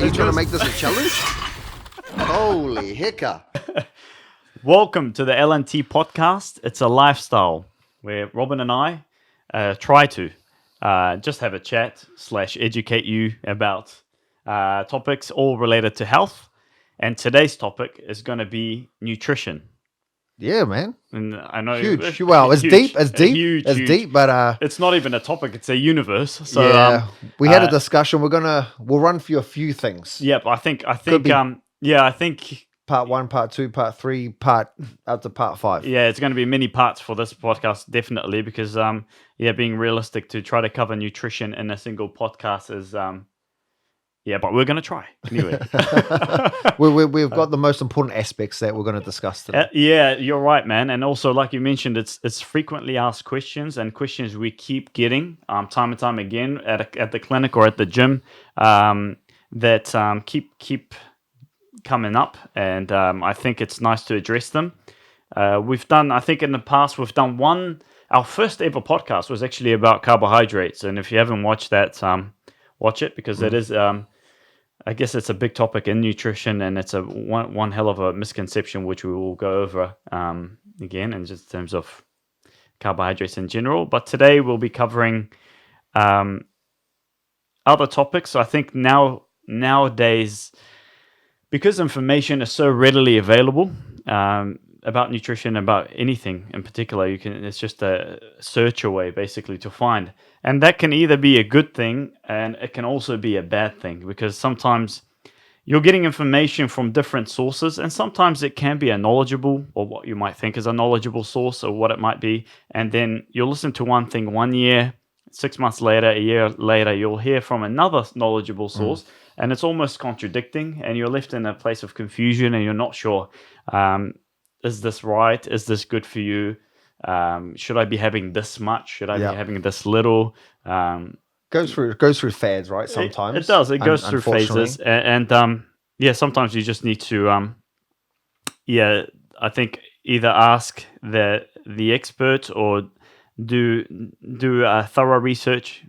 Are you trying to make this a challenge? Holy hiccup. Welcome to the LNT Podcast. It's a lifestyle where Robin and I try to just have a chat / educate you about topics all related to health. And today's topic is going to be nutrition. Yeah, man. And I know Huge. Well, it's huge, deep, deep, but it's not even a topic; it's a universe. So yeah, we had a discussion. We'll run through a few things. Yep, I think I think part 1, part 2, part 3, up to part 5. Yeah, it's going to be many parts for this podcast, definitely, because being realistic to try to cover nutrition in a single podcast is but we're going to try anyway. We've got the most important aspects that we're going to discuss today. Yeah, you're right, man. And also, like you mentioned, it's frequently asked questions and questions we keep getting time and time again at the clinic or at the gym that keep coming up, and I think it's nice to address them. We've done, I think in the past, our first ever podcast was actually about carbohydrates, and if you haven't watched that, watch it, because it is, I guess it's a big topic in nutrition, and it's one hell of a misconception, which we will go over again, in just terms of carbohydrates in general. But today we'll be covering other topics. So I think nowadays, because information is so readily available about nutrition, about anything in particular, it's just a search away basically to find. And that can either be a good thing, and it can also be a bad thing, because sometimes you're getting information from different sources, and sometimes it can be a knowledgeable, or what you might think is a knowledgeable source, or what it might be. And then you'll listen to one thing 1 year, 6 months later, a year later, you'll hear from another knowledgeable source, and it's almost contradicting, and you're left in a place of confusion, and you're not sure, is this right? Is this good for you? Should I be having this much? Should I be having this little? Goes through fads, right? Sometimes it does. It goes through phases, and sometimes you just need to, I think either ask the expert or do a thorough research,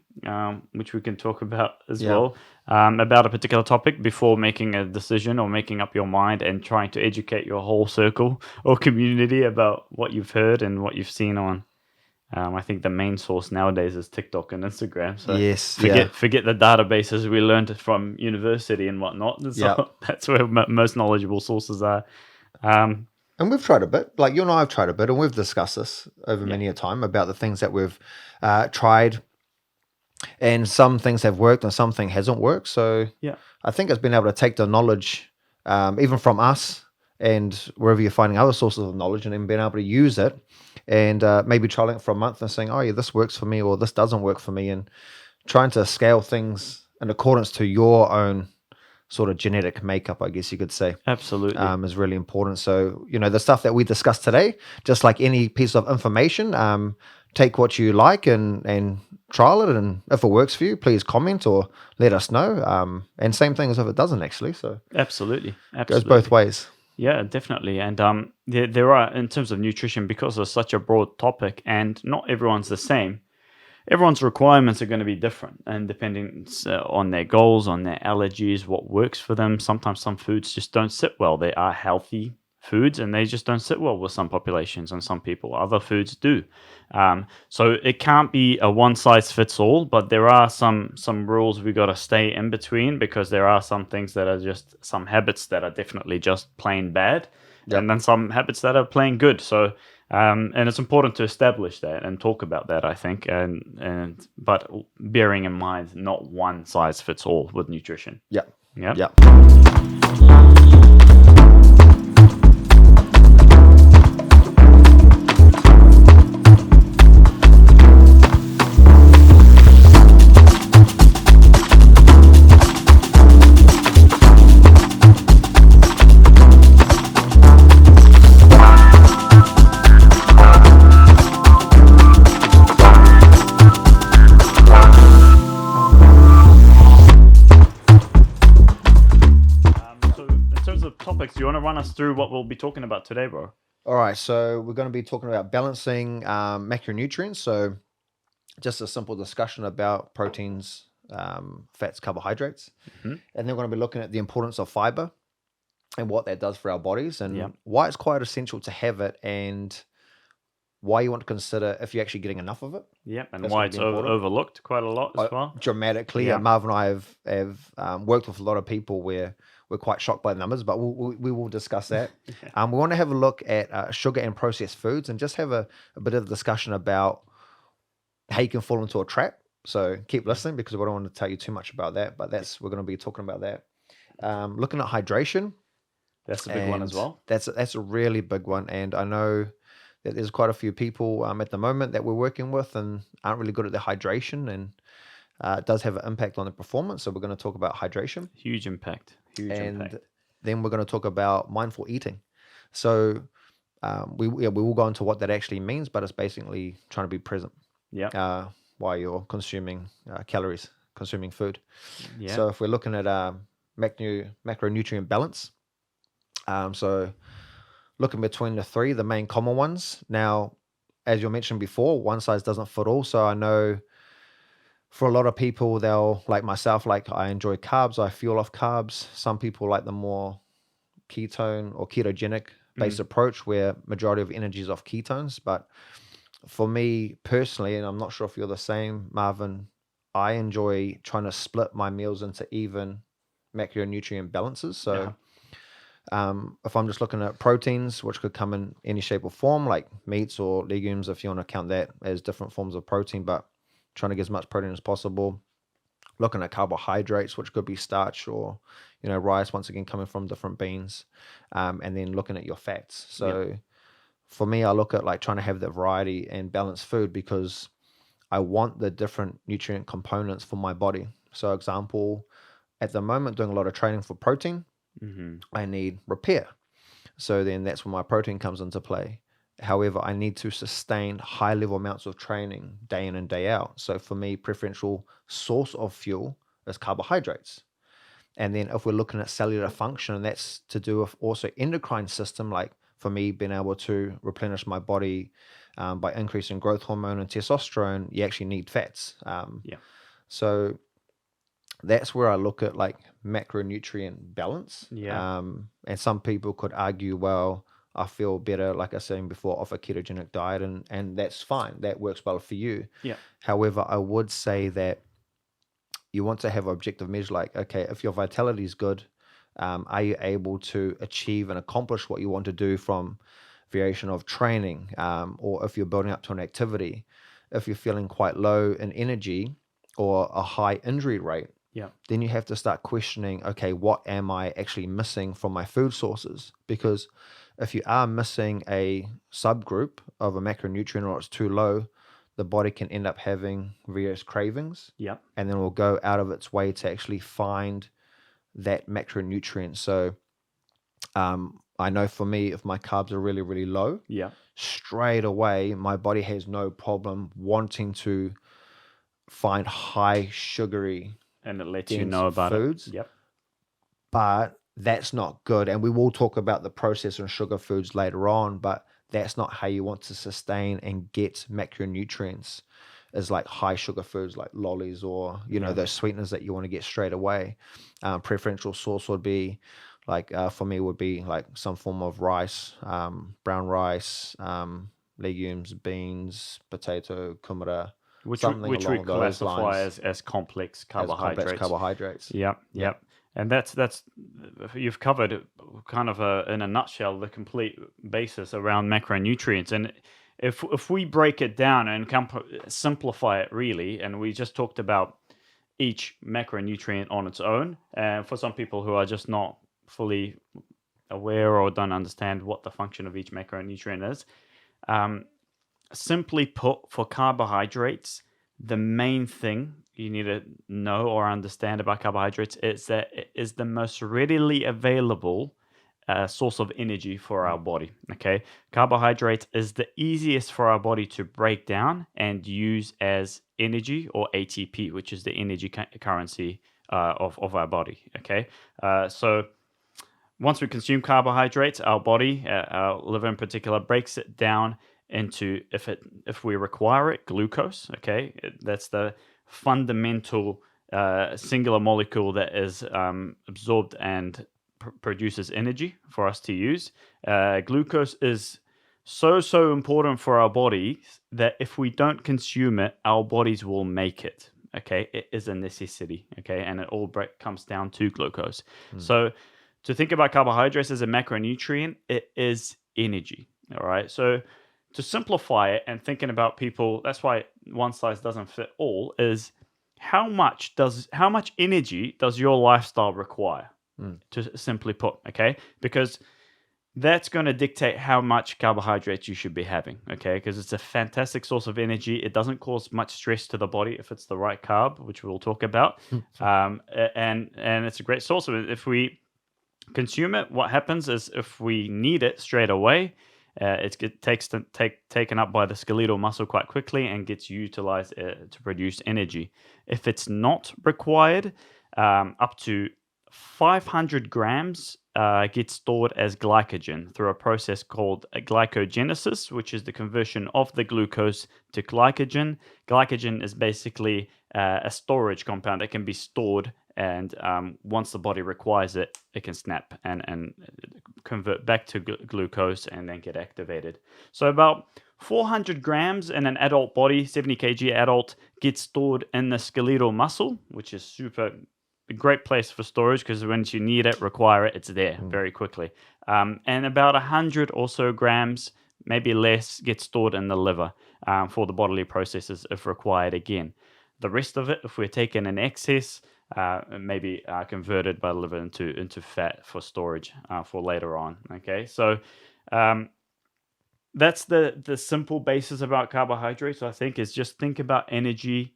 which we can talk about as well, about a particular topic before making a decision or making up your mind and trying to educate your whole circle or community about what you've heard and what you've seen on. I think the main source nowadays is TikTok and Instagram. So forget the databases we learned from university and whatnot. So that's where most knowledgeable sources are. And we've tried a bit, like you and I have tried a bit, and we've discussed this over many a time about the things that we've tried, and some things have worked and some things hasn't worked. So I think it's been able to take the knowledge, even from us and wherever you're finding other sources of knowledge, and then being able to use it and maybe trialing it for a month and saying, oh yeah, this works for me, or this doesn't work for me, and trying to scale things in accordance to your own sort of genetic makeup, I guess you could say. Absolutely. Is really important. So, the stuff that we discussed today, just like any piece of information, take what you like and trial it. And if it works for you, please comment or let us know. And same thing as if it doesn't actually. So Absolutely. It goes both ways. Yeah, definitely. And there are, in terms of nutrition, because it's such a broad topic and not everyone's the same, everyone's requirements are going to be different, and depending on their goals, on their allergies, what works for them. Sometimes some foods just don't sit well. They are healthy foods, and they just don't sit well with some populations and some people. Other foods do. So it can't be a one-size-fits-all, but there are some rules we got to stay in between, because there are some things that are just some habits that are definitely just plain bad, and then some habits that are plain good. So and it's important to establish that and talk about that, I think, but bearing in mind, not one size fits all with nutrition. Yeah. Do you want to run us through what we'll be talking about today, bro? All right, so we're going to be talking about balancing macronutrients. So just a simple discussion about proteins, fats, carbohydrates. Hmm. And then we're going to be looking at the importance of fiber and what that does for our bodies and Yeah. why it's quite essential to have it and why you want to consider if you're actually getting enough of it. Yep, and That's why gonna it's be important. overlooked quite a lot as well. Dramatically. Yeah. Marv and I have worked with a lot of people where we're quite shocked by the numbers, but we will discuss that. We want to have a look at sugar and processed foods and just have a bit of a discussion about how you can fall into a trap. So keep listening because we don't want to tell you too much about that, but we're going to be talking about that. Looking at hydration. That's a big one as and well. That's a really big one, and I know that there's quite a few people at the moment that we're working with and aren't really good at their hydration, and it does have an impact on the performance. So we're going to talk about hydration, Huge impact. Huge and impact. then we're going to talk about mindful eating. So we will go into what that actually means, but it's basically trying to be present Yeah. while you're consuming calories, consuming food. Yeah. So if we're looking at macronutrient balance, so looking between the main common ones. Now, as you mentioned before, one size doesn't fit all. So I know for a lot of people, they'll, like myself, like I enjoy carbs, I fuel off carbs. Some people like the more ketone or ketogenic based approach where majority of energy is off ketones. But for me personally, and I'm not sure if you're the same, Marvin, I enjoy trying to split my meals into even macronutrient balances. So if I'm just looking at proteins, which could come in any shape or form, like meats or legumes, if you want to count that as different forms of protein, but trying to get as much protein as possible. Looking at carbohydrates, which could be starch or, rice, once again, coming from different beans. And then looking at your fats. So for me, I look at like trying to have that variety and balanced food because I want the different nutrient components for my body. So example, at the moment, doing a lot of training for protein, I need repair. So then that's when my protein comes into play. However, I need to sustain high level amounts of training day in and day out. So for me, preferential source of fuel is carbohydrates. And then if we're looking at cellular function, that's to do with also endocrine system, like for me, being able to replenish my body by increasing growth hormone and testosterone, you actually need fats. So that's where I look at like macronutrient balance. And some people could argue, well, I feel better, like I was saying before, off a ketogenic diet, and that's fine. That works well for you. However, I would say that you want to have objective measure, like, okay, if your vitality is good, are you able to achieve and accomplish what you want to do from variation of training, or if you're building up to an activity, if you're feeling quite low in energy or a high injury rate, then you have to start questioning, okay, what am I actually missing from my food sources? Because if you are missing a subgroup of a macronutrient or it's too low, the body can end up having various cravings. And then will go out of its way to actually find that macronutrient. So I know for me, if my carbs are really, really low, straight away, my body has no problem wanting to find high sugary and it lets you know about foods. But that's not good. And we will talk about the processed and sugar foods later on, but that's not how you want to sustain and get macronutrients, is like high sugar foods like lollies or, those sweeteners that you want to get straight away. Preferential source would be like, for me, would be like some form of rice, brown rice, legumes, beans, potato, kumara, which we classify as complex carbohydrates. Yep. And that's you've covered kind of in a nutshell the complete basis around macronutrients. And if we break it down and simplify it really, and we just talked about each macronutrient on its own, and for some people who are just not fully aware or don't understand what the function of each macronutrient is, simply put, for carbohydrates, the main thing you need to know or understand about carbohydrates is that it is the most readily available source of energy for our body. Okay, carbohydrates is the easiest for our body to break down and use as energy, or ATP, which is the energy currency of our body. Okay, so once we consume carbohydrates, our body, our liver in particular, breaks it down into, if we require it, glucose. Okay, that's the fundamental singular molecule that is absorbed and produces energy for us to use. Glucose is so important for our bodies that if we don't consume it, our bodies will make it. Okay, it is a necessity. Okay, and it all comes down to glucose. So to think about carbohydrates as a macronutrient, it is energy. All right, so to simplify it and thinking about people, that's why one size doesn't fit all. Is how much energy does your lifestyle require? To simply put, okay, because that's going to dictate how much carbohydrates you should be having, okay? Because it's a fantastic source of energy. It doesn't cause much stress to the body if it's the right carb, which we'll talk about. And it's a great source of it. If we consume it, what happens is if we need it straight away, it takes taken up by the skeletal muscle quite quickly and gets utilized to produce energy. If it's not required, up to 500 grams gets stored as glycogen through a process called glycogenesis, which is the conversion of the glucose to glycogen. Glycogen is basically a storage compound that can be stored, and once the body requires it, it can snap and convert back to glucose and then get activated. So about 400 grams in an adult body, 70 kg adult, gets stored in the skeletal muscle, which is a great place for storage because once you need it, require it, it's there very quickly. And about 100 or so grams, maybe less, gets stored in the liver for the bodily processes if required again. The rest of it, if we're taking an excess, maybe converted by the liver into fat for storage for later on. Okay, so that's the simple basis about carbohydrates. I think is just think about energy.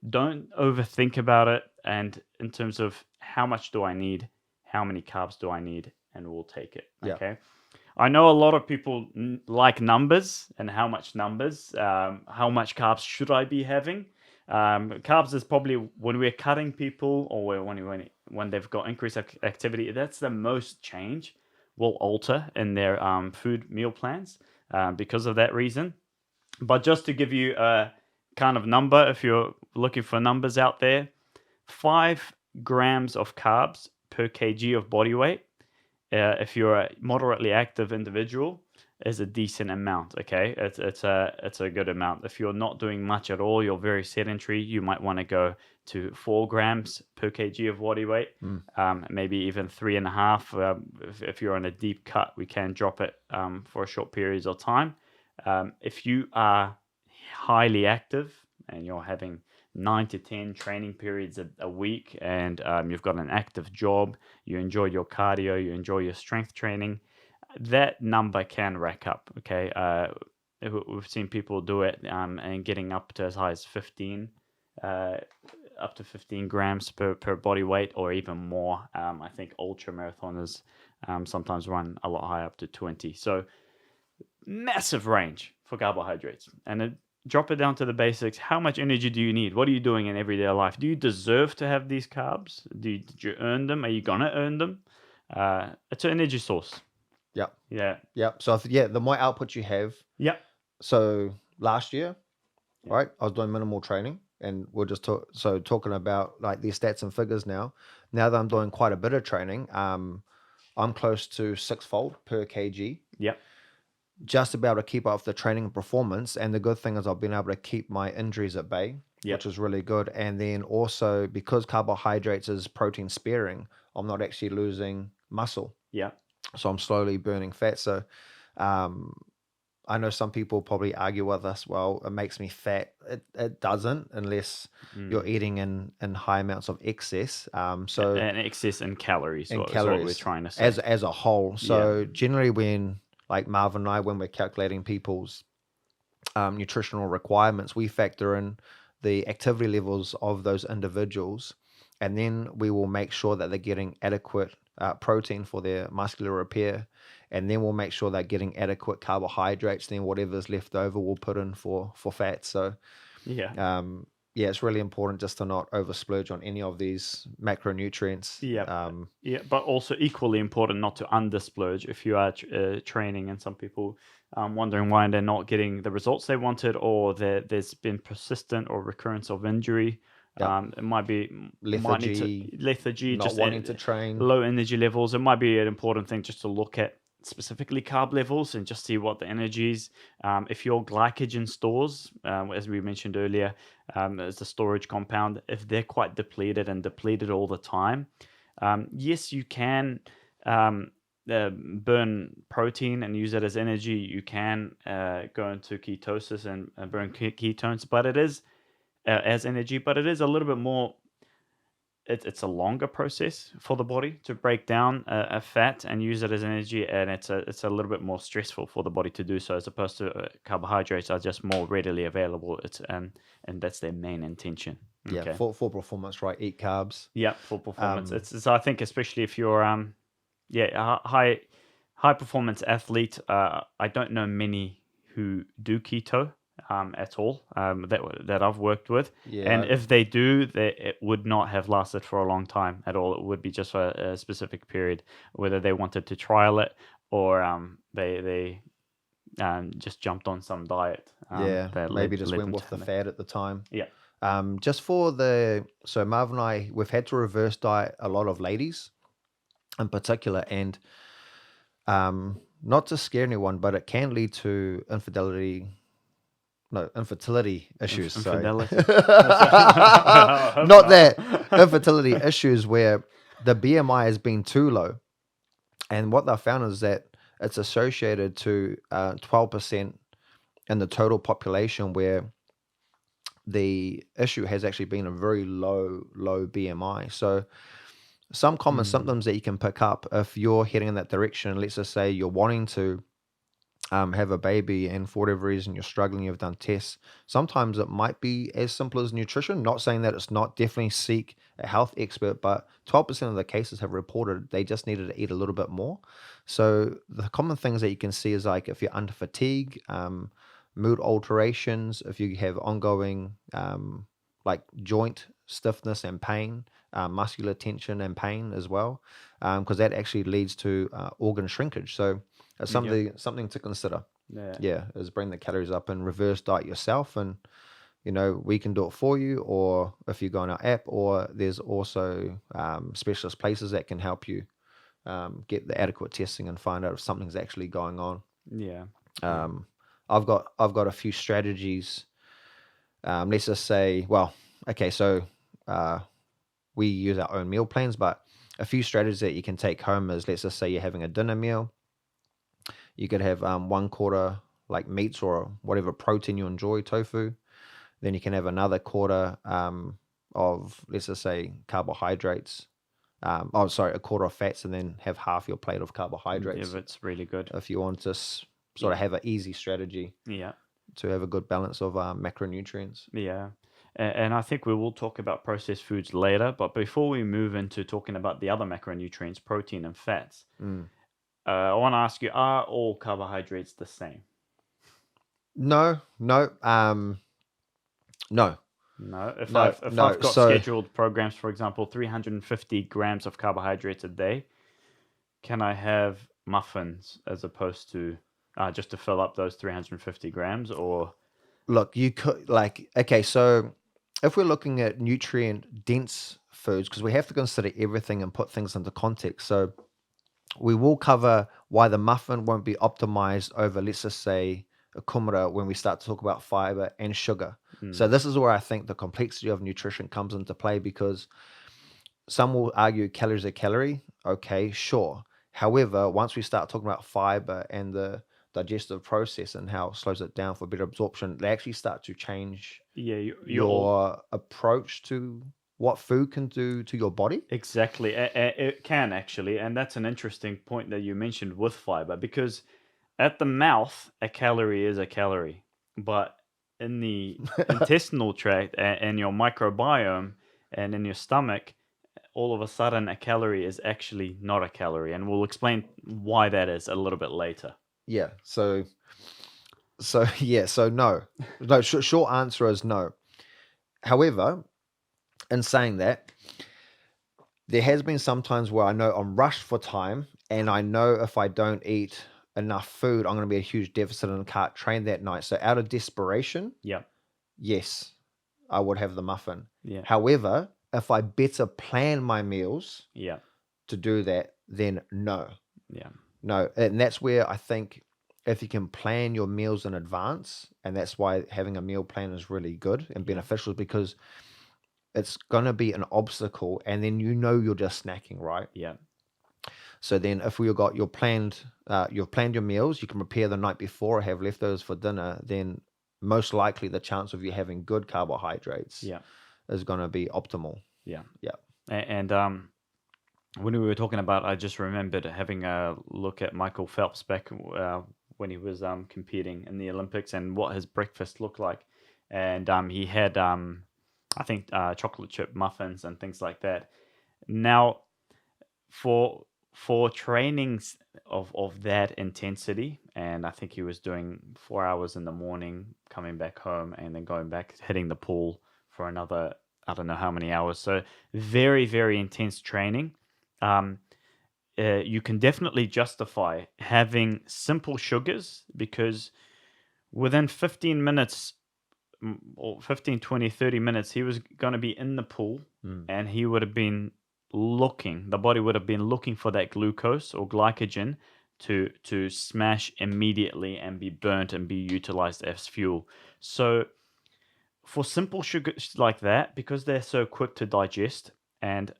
Don't overthink about it, and in terms of how much do I need, how many carbs do I need, and we'll take it. Okay. I know a lot of people like numbers and how much numbers, how much carbs should I be having. Carbs is probably when we're cutting people or when they've got increased activity, that's the most change will alter in their food meal plans because of that reason. But just to give you a kind of number, if you're looking for numbers out there, 5 grams of carbs per kg of body weight, if you're a moderately active individual, is a decent amount. Okay, it's a good amount. If you're not doing much at all, you're very sedentary, you might want to go to 4 grams per kg of body weight, maybe even 3.5. If you're on a deep cut, we can drop it for a short periods of time. If you are highly active and you're having 9 to 10 training periods a week, and you've got an active job, you enjoy your cardio, you enjoy your strength training, that number can rack up. Okay, we've seen people do it and getting up to as high as 15 grams per body weight, or even more. I think ultra marathoners sometimes run a lot higher, up to 20. So massive range for carbohydrates. And drop it down to the basics. How much energy do you need? What are you doing in everyday life? Do you deserve to have these carbs? Did you earn them? Are you gonna earn them? It's an energy source. Yep. Yeah. Yep. So the more output you have. Yep. So last year, right, I was doing minimal training, and we're just talking about like these stats and figures now. Now that I'm doing quite a bit of training, I'm close to 6-fold per kg. Yep. Just to be able to keep up the training and performance. And the good thing is I've been able to keep my injuries at bay, which is really good. And then also because carbohydrates is protein sparing, I'm not actually losing muscle. Yeah. So I'm slowly burning fat. So I know some people probably argue with us, well, it makes me fat. It doesn't, unless you're eating in high amounts of excess. So an excess in calories, is what we're trying to say. As a whole. So generally when, like Marvin and I, when we're calculating people's nutritional requirements, we factor in the activity levels of those individuals, and then we will make sure that they're getting adequate protein for their muscular repair, and then we'll make sure they're getting adequate carbohydrates. Then whatever's left over, we'll put in for fat. So it's really important just to not over splurge on any of these macronutrients. But also equally important not to under splurge if you are training, and some people wondering why they're not getting the results they wanted, or there's been persistent or recurrence of injury. Yep. It might need to Lethargy, lethargy, not just wanting to train. low energy levels. It might be an important thing just to look at specifically carb levels and just see what the energy is. If your glycogen stores, as we mentioned earlier, as the storage compound, if they're quite depleted and depleted all the time, yes, you can burn protein and use it as energy. You can go into ketosis and burn ketones, but it is as energy, but it is a little bit more. It's a longer process for the body to break down a fat and use it as energy, and it's a little bit more stressful for the body to do so, as opposed to carbohydrates are just more readily available. It's and that's their main intention. Yeah, Okay. for performance, right? Eat carbs. Yeah, for performance. It's I think especially if you're a high performance athlete. I don't know many who do keto at all that I've worked with. Yeah, And if they do, it would not have lasted for a long time at all. It would be just for a specific period, whether they wanted to trial it or they just jumped on some diet. That maybe led just them went to with the have it. fad at the time. Yeah. Just for so Marv and I, we've had to reverse diet a lot of ladies in particular, and not to scare anyone, but it can lead to infertility issues. Sorry. Infidelity. Not that infertility issues where the BMI has been too low, and what they found is that it's associated to 12% in the total population where the issue has actually been a very low BMI. So some common symptoms that you can pick up if you're heading in that direction, let's just say you're wanting to have a baby and for whatever reason you're struggling, you've done tests, sometimes it might be as simple as nutrition. Not saying that it's not. Definitely seek a health expert, but 12% of the cases have reported they just needed to eat a little bit more. So the common things that you can see is like if you're under fatigue, mood alterations, if you have ongoing like joint stiffness and pain, muscular tension and pain as well, because that actually leads to organ shrinkage. So it's something to consider. Is bring the calories up and reverse diet yourself, and we can do it for you, or if you go on our app, or there's also specialist places that can help you get the adequate testing and find out if something's actually going on. I've got a few strategies. Let's just say, so we use our own meal plans, but a few strategies that you can take home is, let's just say you're having a dinner meal. You could have 1/4 like meats or whatever protein you enjoy, tofu. Then you can have another quarter of, let's just say, carbohydrates. A quarter of fats, and then have half your plate of carbohydrates. Yeah, it's really good. If you want to sort of have an easy strategy. To have a good balance of macronutrients. Yeah. And I think we will talk about processed foods later, but before we move into talking about the other macronutrients, protein and fats, I want to ask you, are all carbohydrates the same? No. No. If I've got scheduled programs, for example, 350 grams of carbohydrates a day, can I have muffins as opposed to just to fill up those 350 grams? Or look, you could so if we're looking at nutrient dense foods, because we have to consider everything and put things into context. So we will cover why the muffin won't be optimized over, let's just say, a kumara when we start to talk about fiber and sugar. So this is where I think the complexity of nutrition comes into play, because some will argue calories a calorie. Okay, sure. However, once we start talking about fiber and the digestive process and how it slows it down for better absorption, they actually start to change your approach to what food can do to your body. Exactly. It can actually. And that's an interesting point that you mentioned with fiber, because at the mouth, a calorie is a calorie. But in the intestinal tract and your microbiome and in your stomach, all of a sudden a calorie is actually not a calorie. And we'll explain why that is a little bit later. Yeah. So no. No, short answer is no. However, in saying that, there has been some times where I know I'm rushed for time, and I know if I don't eat enough food, I'm going to be a huge deficit and can't train that night. So out of desperation, yeah, yes, I would have the muffin. Yeah. However, if I better plan my meals Yeah. to do that, then no. Yeah. No. And that's where I think if you can plan your meals in advance, and that's why having a meal plan is really good and beneficial, because it's going to be an obstacle, and then you're just snacking, right? Yeah. So then if you've planned your meals, you can prepare the night before or have leftovers for dinner, then most likely the chance of you having good carbohydrates Yeah. is going to be optimal. Yeah. Yeah. And when we were talking about, I just remembered having a look at Michael Phelps back when he was competing in the Olympics and what his breakfast looked like. And he had, I think, chocolate chip muffins and things like that. Now, for trainings of that intensity, and I think he was doing 4 hours in the morning, coming back home, and then going back, hitting the pool for another, I don't know how many hours. So very, very intense training. You can definitely justify having simple sugars, because within 15 minutes or 15, 20, 30 minutes, he was going to be in the pool and he would have been the body would have been looking for that glucose or glycogen to smash immediately and be burnt and be utilized as fuel. So for simple sugars like that, because they're so quick to digest, and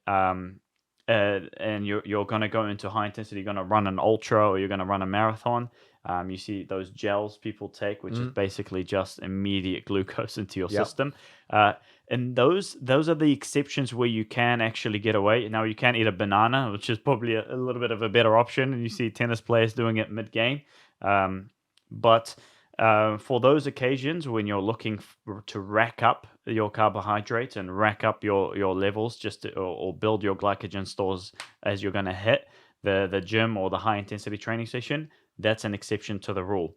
you're going to go into high intensity, you're going to run an ultra or you're going to run a marathon. You see those gels people take, which is basically just immediate glucose into your system. And those are the exceptions where you can actually get away. Now, you can eat a banana, which is probably a little bit of a better option. And you see tennis players doing it mid-game. But for those occasions when you're looking to rack up your carbohydrates and rack up your levels, or build your glycogen stores as you're going to hit the gym or the high intensity training session, that's an exception to the rule.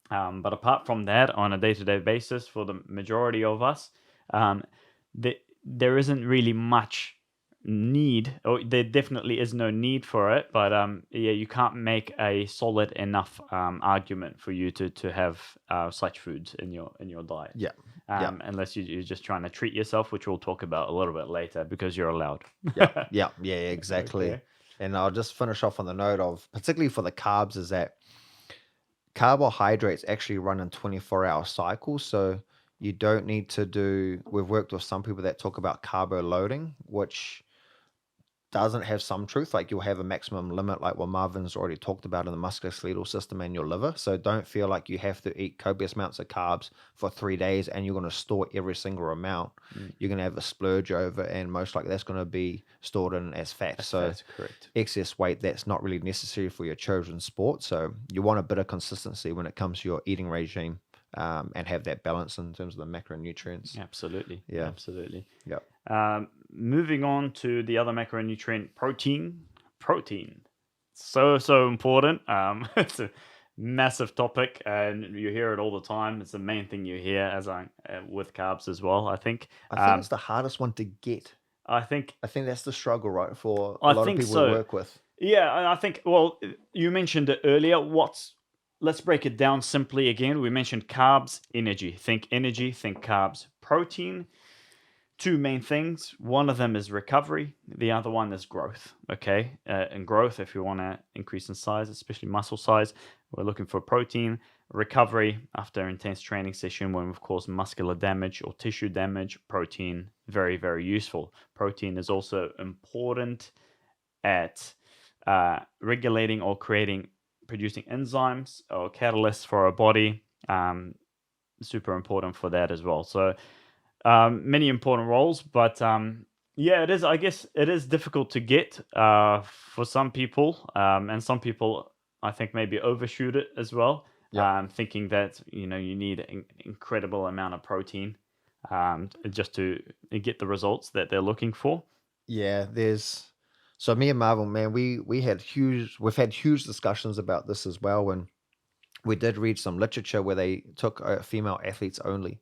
But apart from that, on a day-to-day basis, for the majority of us, there isn't really much need, or there definitely is no need for it. But you can't make a solid enough argument for you to have such foods in your diet. Unless you're just trying to treat yourself, which we'll talk about a little bit later, because you're allowed. Yeah, exactly. Okay. And I'll just finish off on the note of, particularly for the carbs, is that carbohydrates actually run in 24-hour cycles. So you don't need to we've worked with some people that talk about carbo loading, which doesn't have some truth. Like, you'll have a maximum limit, like what Marvin's already talked about, in the musculoskeletal system and your liver. So don't feel like you have to eat copious amounts of carbs for 3 days and you're going to store every single amount. You're going to have a splurge over, and most likely that's going to be stored in as fat. So that's correct. Excess weight, that's not really necessary for your children's sport. So you want a bit of consistency when it comes to your eating regime, and have that balance in terms of the macronutrients. Absolutely. Yeah. Absolutely. Yeah. Moving on to the other macronutrient, protein. So important. It's a massive topic, and you hear it all the time. It's the main thing you hear with carbs as well, I think. I think it's the hardest one to get. I think that's the struggle, right, for a lot of people we work with. Yeah, I think, well, you mentioned it earlier. Let's break it down simply again. We mentioned carbs, energy. Think energy, think carbs. Protein, two main things. One of them is recovery. The other one is growth. Okay, and growth, if you want to increase in size, especially muscle size, we're looking for protein. Recovery, after intense training session, when we've caused muscular damage or tissue damage, protein, very, very useful. Protein is also important at regulating or producing enzymes or catalysts for our body. Super important for that as well. So many important roles, but it is. I guess it is difficult to get for some people, and some people, I think, maybe overshoot it as well. Thinking that you need an incredible amount of protein just to get the results that they're looking for. Yeah, so me and Marvel, man, we've had huge discussions about this as well, and we did read some literature where they took female athletes only,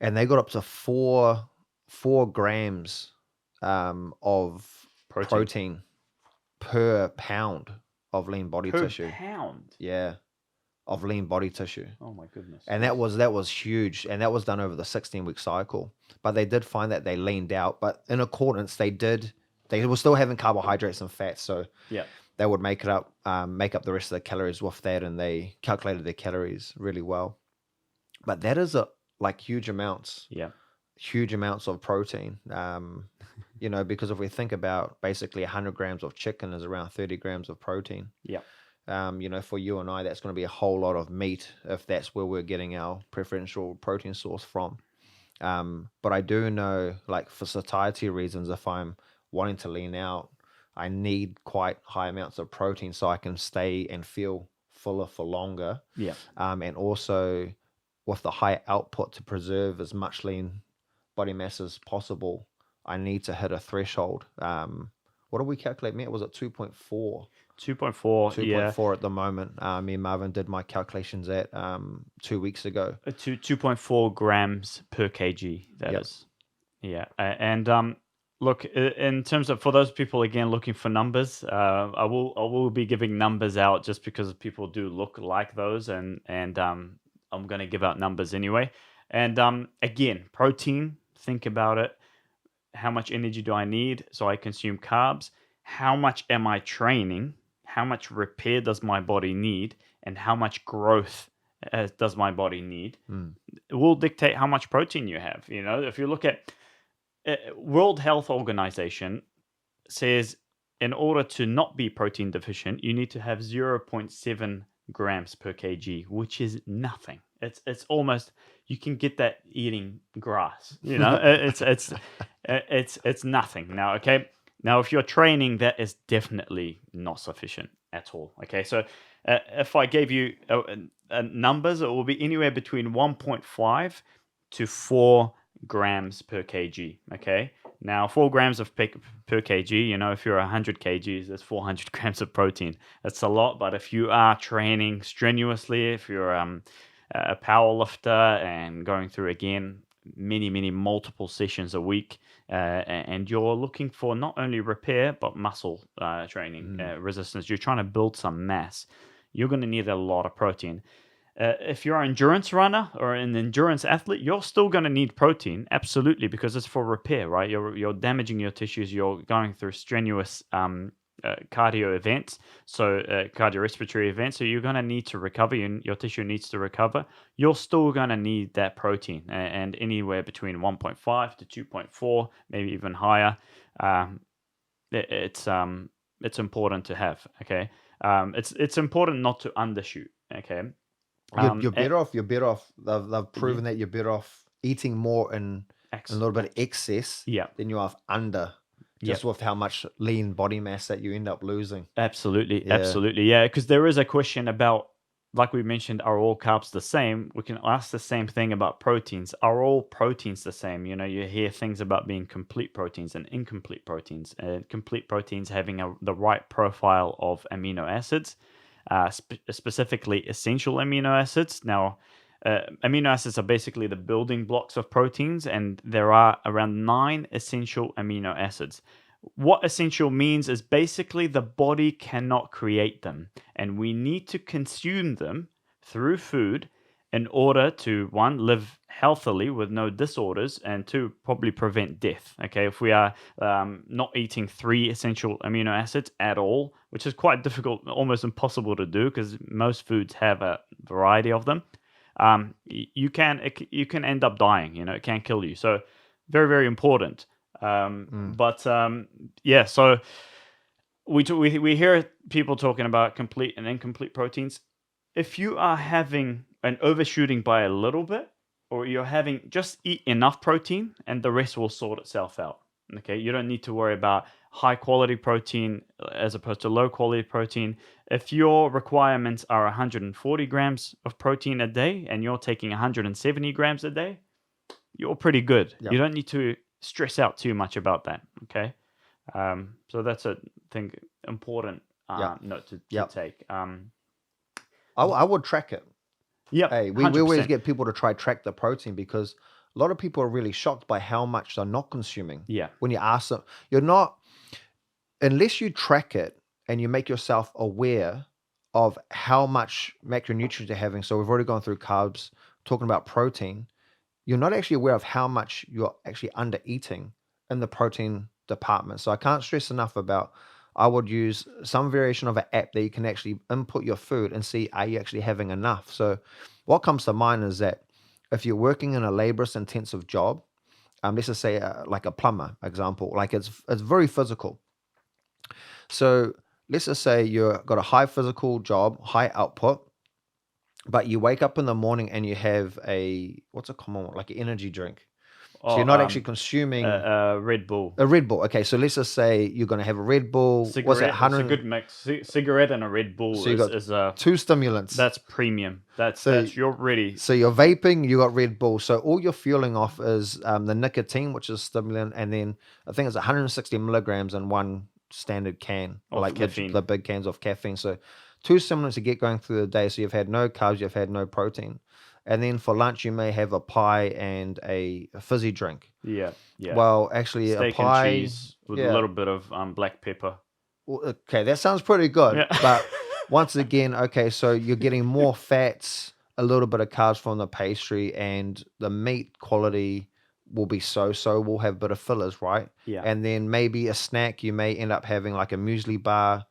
and they got up to 4 grams of protein per pound of lean body tissue. Per pound? Yeah, of lean body tissue. Oh my goodness. And that was huge, and that was done over the 16-week cycle. But they did find that they leaned out, but in accordance, they were still having carbohydrates and fats, so Yeah. they would make up the rest of the calories with that, and they calculated their calories really well. But that is huge amounts of protein. Because if we think about basically 100 grams of chicken is around 30 grams of protein. Yeah. For you and I, that's going to be a whole lot of meat if that's where we're getting our preferential protein source from. But I do know, for satiety reasons, if I'm wanting to lean out, I need quite high amounts of protein so I can stay and feel fuller for longer. Yeah. And also with the high output to preserve as much lean body mass as possible, I need to hit a threshold. What did we calculate, Matt? Was it 2.4? 2.4, 2.4 at the moment. Me and Marvin did my calculations at 2 weeks ago. 2.4 grams per kg, that is. Yeah. And look, in terms of, for those people, again, looking for numbers, I will be giving numbers out just because people do look like those, and I'm going to give out numbers anyway. And again, protein, think about it. How much energy do I need? So I consume carbs. How much am I training? How much repair does my body need? And how much growth does my body need? It will dictate how much protein you have. If you look at World Health Organization says in order to not be protein deficient, you need to have 0.7 grams per kg, which is nothing. It's almost, you can get that eating grass. It's nothing. Now, okay. Now, if you're training, that is definitely not sufficient at all. Okay, so if I gave you numbers, it will be anywhere between 1.5 to 4 grams per kg. Okay, now 4 grams per kg. If you're 100 kgs, that's 400 grams of protein. That's a lot. But if you are training strenuously, if you're a power lifter and going through again many multiple sessions a week, and you're looking for not only repair but muscle training, resistance, you're trying to build some mass, you're going to need a lot of protein. If you're an endurance runner or an endurance athlete, you're still going to need protein, absolutely, because it's for repair, right? You're damaging your tissues, you're going through strenuous cardio events, so cardiorespiratory events, so you're going to need to recover, your tissue needs to recover. You're still going to need that protein, and anywhere between 1.5 to 2.4, maybe even higher. It's important to have. Okay, it's important not to undershoot. Okay, you're better off. They've proven that you're better off eating more in a little bit of excess than you are under. Just with how much lean body mass that you end up losing. Absolutely. Yeah, because there is a question about, like we mentioned, are all carbs the same? We can ask the same thing about proteins. Are all proteins the same? You hear things about being complete proteins and incomplete proteins. Complete proteins having the right profile of amino acids, specifically essential amino acids. Now, amino acids are basically the building blocks of proteins, and there are around 9 essential amino acids. What essential means is basically the body cannot create them, and we need to consume them through food in order to, 1, live healthily with no disorders, and 2, probably prevent death. Okay, if we are not eating 3 essential amino acids at all, which is quite difficult, almost impossible to do, because most foods have a variety of them, you can end up dying. It can kill you. So very, very important. But so we hear people talking about complete and incomplete proteins. If you are having an overshooting by a little bit, or you're having, just eat enough protein and the rest will sort itself out. Okay, you don't need to worry about high quality protein as opposed to low quality protein. If your requirements are 140 grams of protein a day and you're taking 170 grams a day, you're pretty good. Yep. You don't need to stress out too much about that. Okay, so that's a thing, important note to take. I would track it. Yeah. Hey, we always get people to track the protein, because a lot of people are really shocked by how much they're not consuming. Yeah. When you ask them, you're not, unless you track it and you make yourself aware of how much macronutrients you're having. So we've already gone through carbs, talking about protein. You're not actually aware of how much you're actually under eating in the protein department. So I can't stress enough about, I would use some variation of an app that you can actually input your food and see, are you actually having enough? So what comes to mind is that if you're working in a laborious intensive job, let's just say like a plumber example, like it's very physical. So let's just say you've got a high physical job, high output, but you wake up in the morning and you have what's a common one? Like an energy drink. So Oh, you're not actually consuming Red Bull. a Red Bull. Okay, so let's just say you're going to have a Red Bull. What's that? Cigarette. It's a 100. good mix. Cigarette and a Red Bull So you got is two stimulants. that's premium. That's So- you're ready. So you're vaping, you got Red Bull. So all you're fueling off is the nicotine, which is stimulant, and then I think it's 160 milligrams in one standard can, Of like caffeine. the big cans of caffeine. So two stimulants to get going through the day. So you've had no carbs, you've had no protein. And then for lunch, you may have a pie and a fizzy drink. Yeah, yeah. Well, actually, Steak a pie. and cheese with a little bit of black pepper. Okay, that sounds pretty good. Yeah. But once again, okay, so you're getting more fats, a little bit of carbs from the pastry, and the meat quality will be so. We'll have a bit of fillers, right? Yeah. And then maybe a snack, you may end up having like a muesli bar,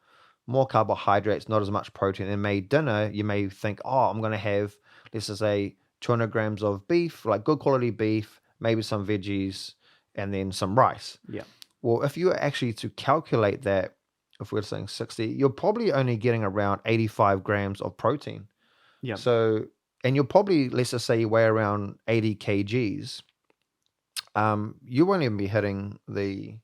more carbohydrates, not as much protein. And maybe dinner, you may think, oh, I'm going to have, let's just say, 200 grams of beef, like good quality beef, maybe some veggies, and then some rice. Yeah. Well, if you were actually to calculate that, if we're saying 60, you're probably only getting around 85 grams of protein. Yeah. So, and you're probably, let's just say you weigh around 80 kgs. You won't even be hitting the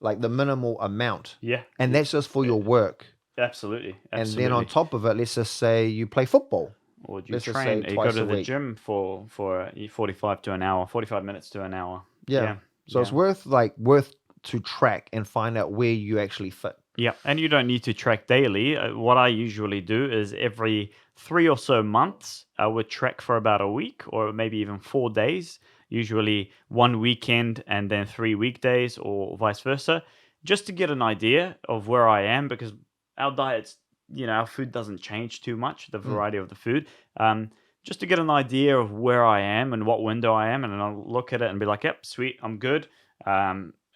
minimal amount. Yeah. And that's just for your work. Absolutely. And then on top of it, let's just say you play football. Or you let's just train, say you go twice to a the week. gym for 45 to an hour, 45 minutes to an hour. Yeah. So it's worth to track and find out where you actually fit. Yeah, and you don't need to track daily. What I usually do is every 3 or so months, I would track for about a week or maybe even 4 days, usually one weekend and then 3 weekdays or vice versa, just to get an idea of where I am, because our diets, our food doesn't change too much, the variety of the food. Just to get an idea of where I am and what window I am, and then I'll look at it and be like, yep, sweet, I'm good.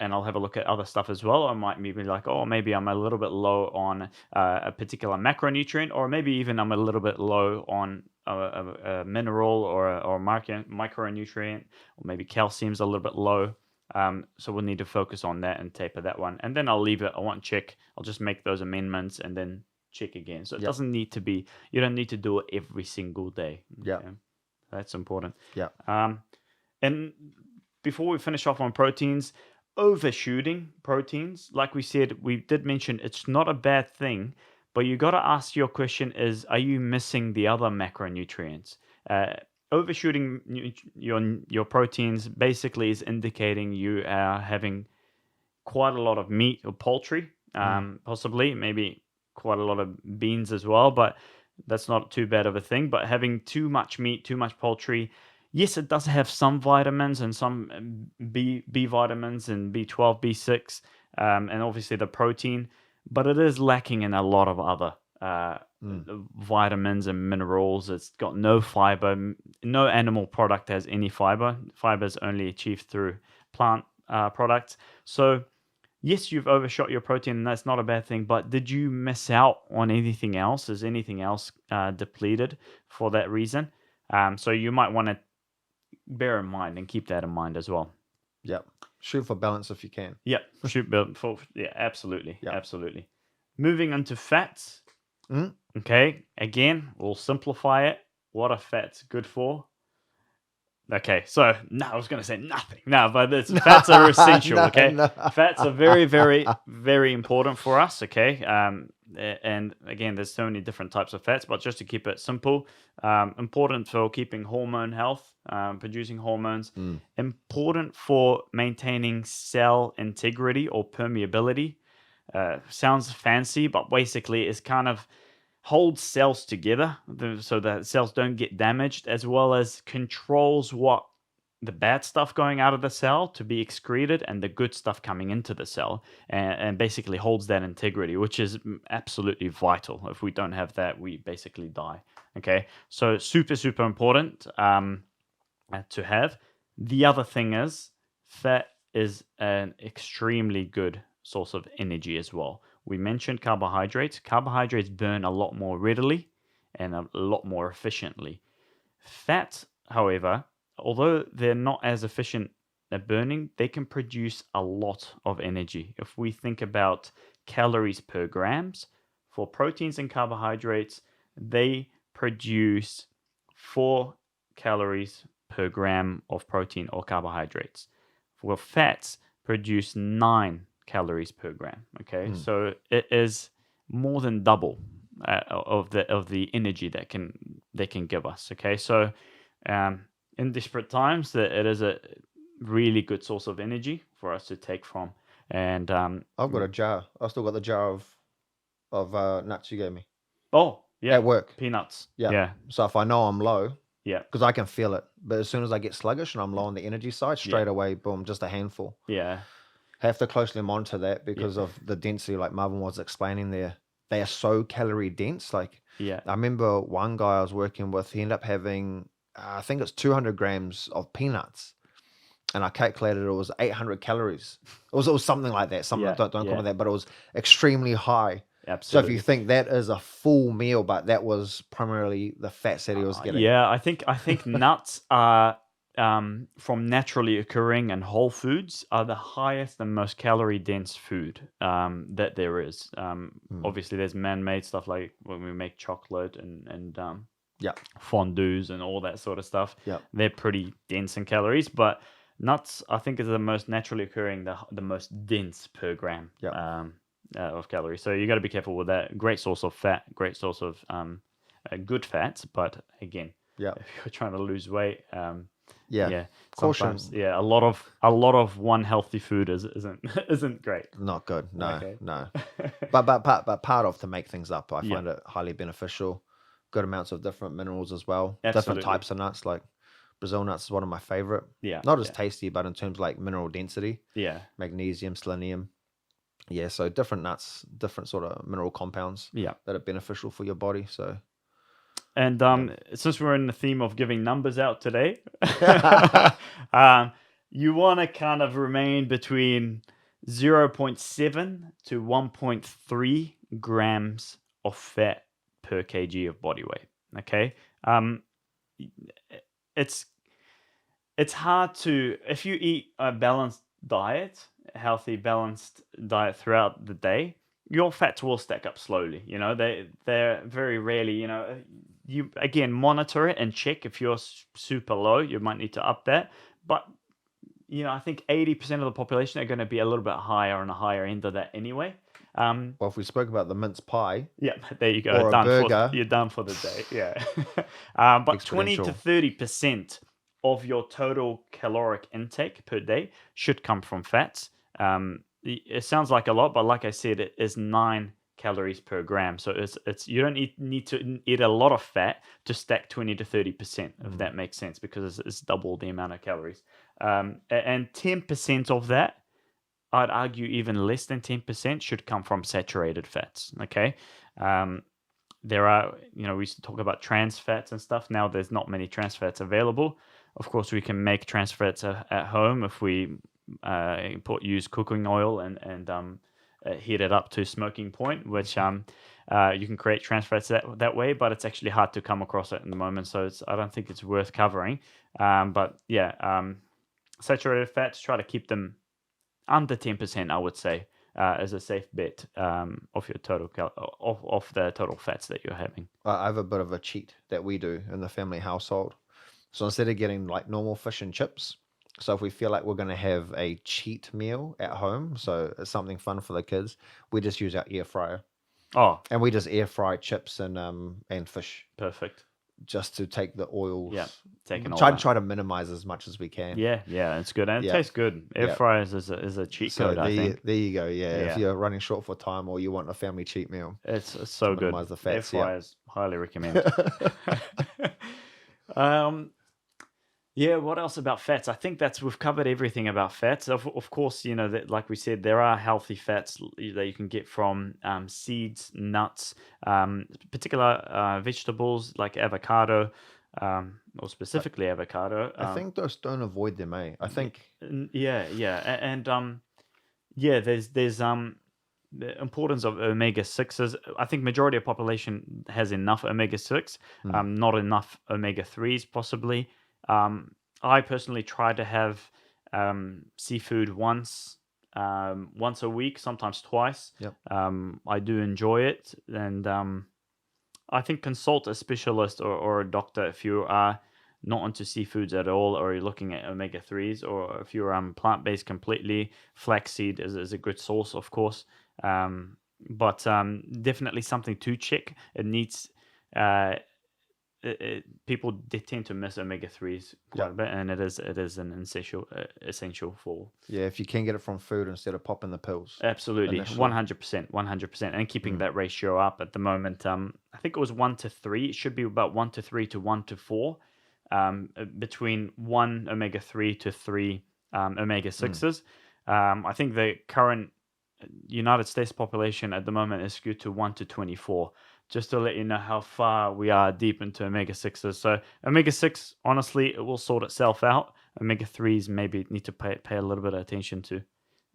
And I'll have a look at other stuff as well. I might be like, oh, maybe I'm a little bit low on a particular macronutrient, or maybe even I'm a little bit low on a mineral or a micronutrient, or maybe calcium's a little bit low. So we'll need to focus on that and taper that one. And then I'll leave it. I won't check. I'll just make those amendments and then check again. So it doesn't need to be, you don't need to do it every single day. Yeah. Okay? That's important. Yeah. And before we finish off on proteins, overshooting proteins, like we said, we did mention it's not a bad thing, but you got to ask your question is, are you missing the other macronutrients? Overshooting your proteins basically is indicating you are having quite a lot of meat or poultry, possibly, maybe quite a lot of beans as well, but that's not too bad of a thing. But having too much meat, too much poultry, yes, it does have some vitamins and some B vitamins and B12, B6, and obviously the protein, but it is lacking in a lot of other vitamins and minerals. It's got no fiber. No animal product has any fiber. Fiber is only achieved through plant products. So yes, you've overshot your protein, and that's not a bad thing, but did you miss out on anything else? Is anything else depleted for that reason? So you might want to bear in mind and keep that in mind as well. Yep. Shoot for balance if you can. Yep. Shoot for absolutely. Yep. Absolutely. Moving on to fats. Mm. Okay. Again, we'll simplify it. What are fats good for? Okay, so no, I was going to say nothing. No, but fats are essential. Okay, fats are very, very, very important for us. Okay, and again, there's so many different types of fats, but just to keep it simple, important for keeping hormone health, producing hormones. Important for maintaining cell integrity or permeability. Sounds fancy, but basically, it's kind of holds cells together so that cells don't get damaged, as well as controls what the bad stuff going out of the cell to be excreted and the good stuff coming into the cell, and basically holds that integrity, which is absolutely vital. If we don't have that, we basically die. Okay, so super, super important to have. The other thing is fat is an extremely good source of energy as well. We mentioned carbohydrates. Carbohydrates burn a lot more readily and a lot more efficiently. Fats, however, although they're not as efficient at burning, they can produce a lot of energy. If we think about calories per grams, for proteins and carbohydrates, they produce 4 calories per gram of protein or carbohydrates. For fats, produce 9 calories per gram. Okay, so it is more than double of the energy that they can give us. Okay, so in desperate times, it is a really good source of energy for us to take from. And I've got a jar. I've still got the jar of nuts you gave me oh yeah, at work. peanuts. Yeah. Yeah, So if I know I'm low, yeah, because I can feel it, but as soon as I get sluggish and I'm low on the energy side, straight away, boom, just a handful. yeah, Have to closely monitor that because of the density, like Marvin was explaining there. They are so calorie dense. Like, yeah. I remember one guy I was working with, he ended up having, I think it's 200 grams of peanuts. And I calculated it was 800 calories. It was something like that. Something, Yeah, don't yeah. call me that, but it was extremely high. So if Absolutely. you think that is a full meal, but that was primarily the fats that he was getting. Yeah, I think nuts are from naturally occurring and whole foods are the highest and most calorie dense food that there is. Obviously, there's man-made stuff like when we make chocolate and Yeah. fondues and all that sort of stuff. Yeah. They're pretty dense in calories, but nuts, I think, is the most naturally occurring, the most dense per gram of calories. So you got to be careful with that. Great source of fat, great source of good fats, but again, Yeah. if you're trying to lose weight, Yeah. Caution. sometimes, a lot of one healthy food isn't great. Not good. No, Okay. no. But part of to make things up, I Yeah. find it highly beneficial. Good amounts of different minerals as well. Absolutely. Different types of nuts, like Brazil nuts is one of my favorite. Yeah. Not as tasty, but in terms of like mineral density, Yeah. magnesium, selenium. Yeah, so different nuts, different sort of mineral compounds Yeah. that are beneficial for your body. So And since we're in the theme of giving numbers out today, you want to kind of remain between 0.7 to 1.3 grams of fat per kg of body weight. Okay, it's hard to, if you eat a balanced diet, healthy balanced diet throughout the day, your fats will stack up slowly. You know, they're very rarely, you know, you again monitor it and check. If you're super low, you might need to up that. But you know, I think 80% of the population are going to be a little bit higher on the higher end of that anyway. well, if we spoke about the mince pie, Yeah, there you go. Or a burger. You're done for the day. Yeah. But 20 to Exponential. 30% of your total caloric intake per day should come from fats. It sounds like a lot, but like I said, it is 9 calories per gram. So it's you don't need to eat a lot of fat to stack 20 to 30%, if that makes sense, because it's double the amount of calories. And 10% of that, I'd argue even less than 10%, should come from saturated fats. Okay. There are, you know, we used to talk about trans fats and stuff. Now there's not many trans fats available. Of course, we can make trans fats at home if we use cooking oil and heat it up to smoking point, which you can create trans fats that way, but it's actually hard to come across it in the moment. So I don't think it's worth covering. But yeah, saturated fats, try to keep them under 10%, I would say, as a safe bet of your total of the total fats that you're having. I have a bit of a cheat that we do in the family household. So instead of getting like normal fish and chips, so if we feel like we're going to have a cheat meal at home, so it's something fun for the kids, we just use our air fryer. Oh, And we just air fry chips and fish perfect. just to take the oils. Yeah, taking all Try that. to minimize as much as we can. Yeah, it's good, and it Yeah. tastes good. Air Yeah. fryers is a cheat So code, I think. there you go. Yeah. Yeah. If you're running short for time or you want a family cheat meal, It's so good. minimize the fats, Air yeah. fryers, highly recommend. Yeah, what else about fats? I think we've covered everything about fats. Of course, that, like we said, there are healthy fats that you can get from seeds, nuts, particular vegetables like avocado, or I, specifically avocado. I think just don't avoid them, eh? I think Yeah, yeah, and yeah, there's the importance of omega 6s. I think majority of population has enough omega 6, mm, not enough omega 3s possibly. Um, I personally try to have seafood once a week, sometimes twice. yep. I do enjoy it, and I think consult a specialist or a doctor if you are not into seafoods at all, or you're looking at omega 3s, or if you're plant-based completely. Flaxseed is a good source, of course, but definitely something to check. It needs uh, people they tend to miss omega 3s quite a Yep. bit, and it is an essential for. Yeah, if you can get it from food instead of popping the pills Absolutely, initially. 100%, 100%, and keeping Mm, that ratio up at the moment. I think it was 1 to 3. It should be about 1 to 3 to 1 to 4, between one omega 3 to three omega mm. sixes. I think the current United States population at the moment is skewed to 1 to 24. Just to let you know how far we are deep into omega 6s. So omega 6, honestly, it will sort itself out. Omega 3s maybe need to pay a little bit of attention to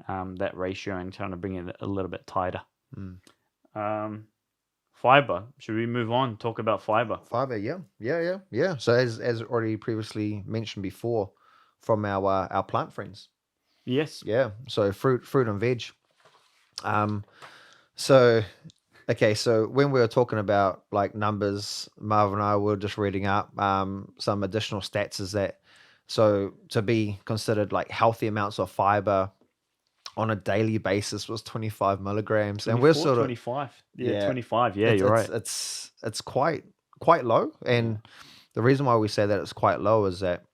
that ratio and trying to bring it a little bit tighter. Mm. Um, Fiber. Should we move on? Talk about fiber. Fiber, yeah. So as already previously mentioned before, from our plant friends, Yes. yeah. So fruit and veg. Um, so okay, so when we were talking about like numbers, Marvin and I were just reading up some additional stats. Is that so to be considered like healthy amounts of fiber on a daily basis was 25 milligrams, and we're 24, sort of 25. Yeah, yeah, 25. Yeah, it's you're it's right. it's quite low, Yeah. and the reason why we say that it's quite low is that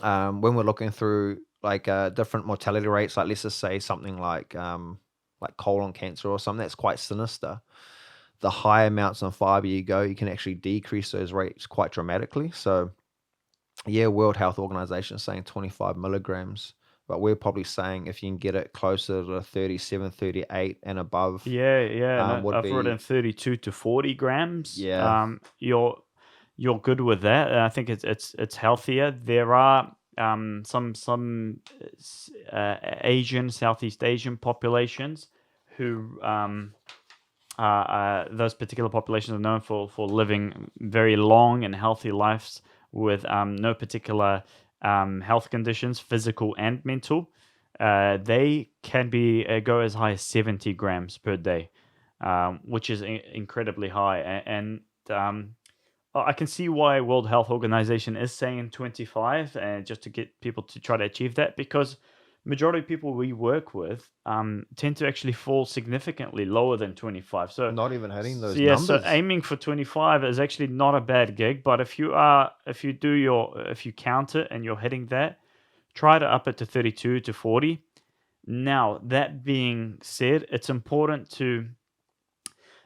when we're looking through like different mortality rates, like let's just say something like colon cancer or something that's quite sinister, the high amounts of fiber you go, you can actually decrease those rates quite dramatically. So yeah, World Health Organization is saying 25 milligrams, but we're probably saying if you can get it closer to 37, 38 and above, Yeah, yeah. No, would I've written be 32 to 40 grams. yeah. You're good with that. I think it's healthier. There are some Asian, Southeast Asian populations who those particular populations are known for living very long and healthy lives with no particular health conditions, physical and mental. They can be go as high as 70 grams per day, which is incredibly high. And I can see why World Health Organization is saying 25, and just to get people to try to achieve that, because majority of people we work with tend to actually fall significantly lower than 25. So, Not even hitting so those yeah, so numbers. aiming for 25 is actually not a bad gig. But if you count it and you're hitting that, try to up it to 32 to 40. Now, that being said, it's important to,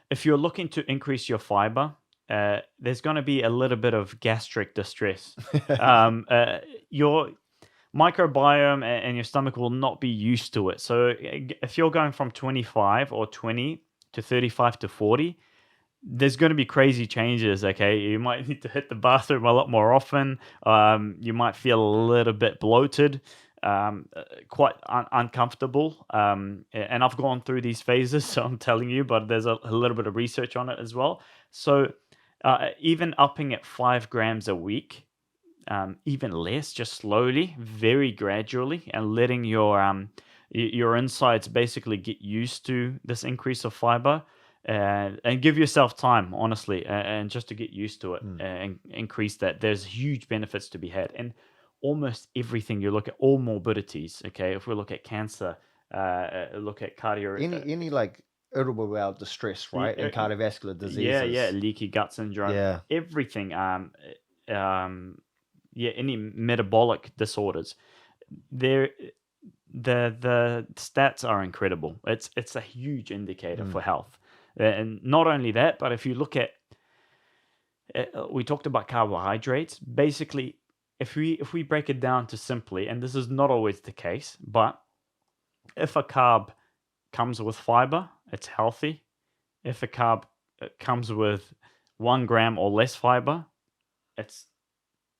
if you're looking to increase your fiber, there's going to be a little bit of gastric distress. Your microbiome and your stomach will not be used to it. So if you're going from 25 or 20 to 35 to 40, there's going to be crazy changes. Okay, you might need to hit the bathroom a lot more often. You might feel a little bit bloated, quite uncomfortable. And I've gone through these phases, so I'm telling you. But there's a little bit of research on it as well. So even upping at 5 grams a week, even less, just slowly, very gradually, and letting your insides basically get used to this increase of fiber, and give yourself time, honestly, and just to get used to it Mm. and increase that. There's huge benefits to be had, and almost everything you look at, all morbidities. Okay, if we look at cancer, look at cardio. Any like irritable bowel distress, right? And cardiovascular Yeah, diseases. leaky gut syndrome, Yeah. everything. Yeah, any metabolic disorders. There, the stats are incredible. It's a huge indicator Mm. for health, and not only that, but if you look at, we talked about carbohydrates. Basically, if we break it down to simply, and this is not always the case, but if a carb comes with fiber, it's healthy. If a carb comes with 1 gram or less fiber, it's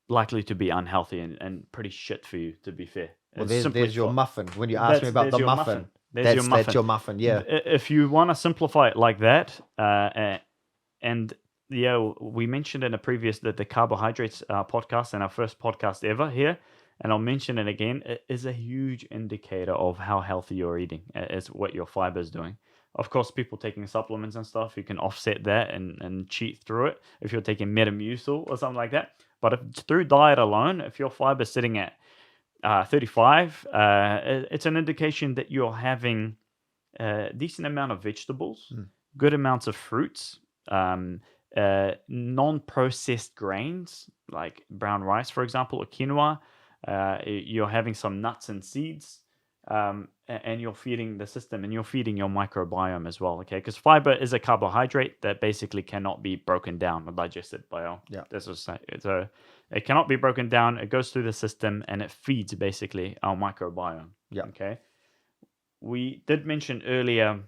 likely to be unhealthy and pretty shit for you, to be fair. Well, It's simply there's your put. muffin. When you asked me about There's the your muffin, There's your muffin. that's your muffin. Yeah. If you want to simplify it like that, and yeah, we mentioned in a previous the carbohydrates podcast and our first podcast ever here, and I'll mention it again. It is a huge indicator of how healthy you're eating. Is what your fiber is doing. Of course, people taking supplements and stuff, you can offset that and cheat through it. If you're taking Metamucil or something like that, but if through diet alone, if your fiber is sitting at 35, it's an indication that you're having a decent amount of vegetables, good amounts of fruits, non-processed grains like brown rice, for example, or quinoa. You're having some nuts and seeds, and you're feeding the system, and you're feeding your microbiome as well. Okay, because fiber is a carbohydrate that basically cannot be broken down or digested by our. Yeah. It cannot be broken down. It goes through the system and it feeds basically our microbiome. Yeah. Okay. We did mention earlier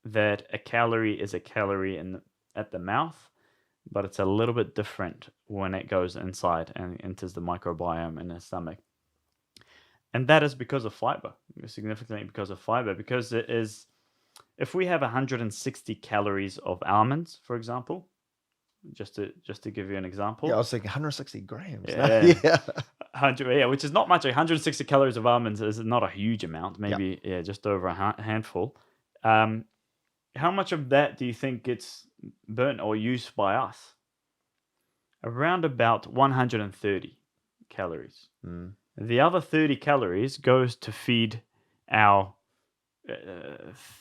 that a calorie is a calorie at the mouth, but it's a little bit different when it goes inside and enters the microbiome in the stomach. And that is because of fiber, significantly because of fiber, because it is, if we have 160 calories of almonds, for example, just to give you an example. Yeah, I was thinking 160 grams. Yeah. Yeah. 100, yeah, which is not much. 160 calories of almonds is not a huge amount, maybe just over a handful. How much of that do you think gets burnt or used by us? Around about 130 calories. The other 30 calories goes to feed our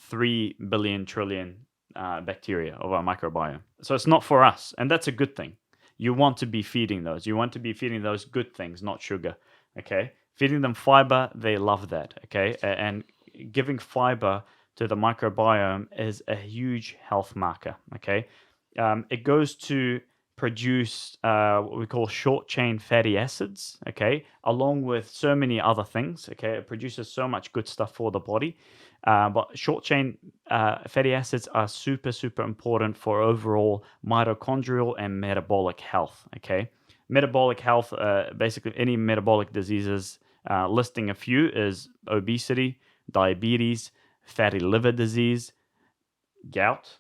3 billion trillion bacteria of our microbiome. So it's not for us, and that's a good thing. You want to be feeding those. You want to be feeding those good things, not sugar. Okay, feeding them fiber, they love that. Okay, and giving fiber to the microbiome is a huge health marker. Okay, it goes to produce what we call short chain fatty acids. Okay, along with so many other things. Okay, it produces so much good stuff for the body. But short chain fatty acids are super, super important for overall mitochondrial and metabolic health. Okay, metabolic health, basically any metabolic diseases, listing a few is obesity, diabetes, fatty liver disease, gout.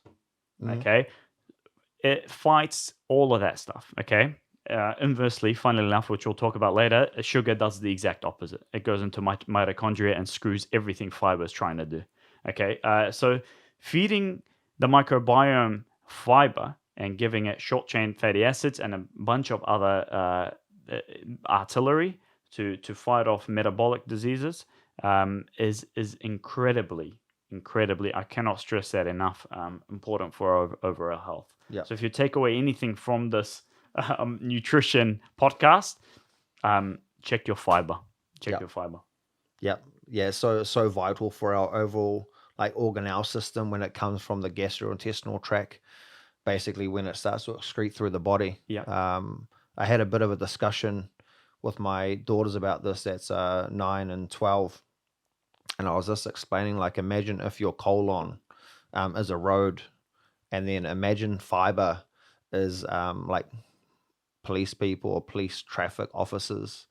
Okay, it fights all of that stuff. Okay. Inversely, funnily enough, which we'll talk about later, sugar does the exact opposite. It goes into mitochondria and screws everything fiber is trying to do. Okay, so feeding the microbiome fiber and giving it short chain fatty acids and a bunch of other artillery to fight off metabolic diseases is incredibly, I cannot stress that enough, important for our overall health. Yeah. So if you take away anything from this nutrition podcast, check your fiber. Check your fiber. Yeah. So vital for our overall organelle system when it comes from the gastrointestinal tract. Basically, when it starts to excrete through the body. Yeah. I had a bit of a discussion with my daughters about this. That's 9 and 12, and I was just explaining, imagine if your colon is a road, and then imagine fiber is police people or police traffic officers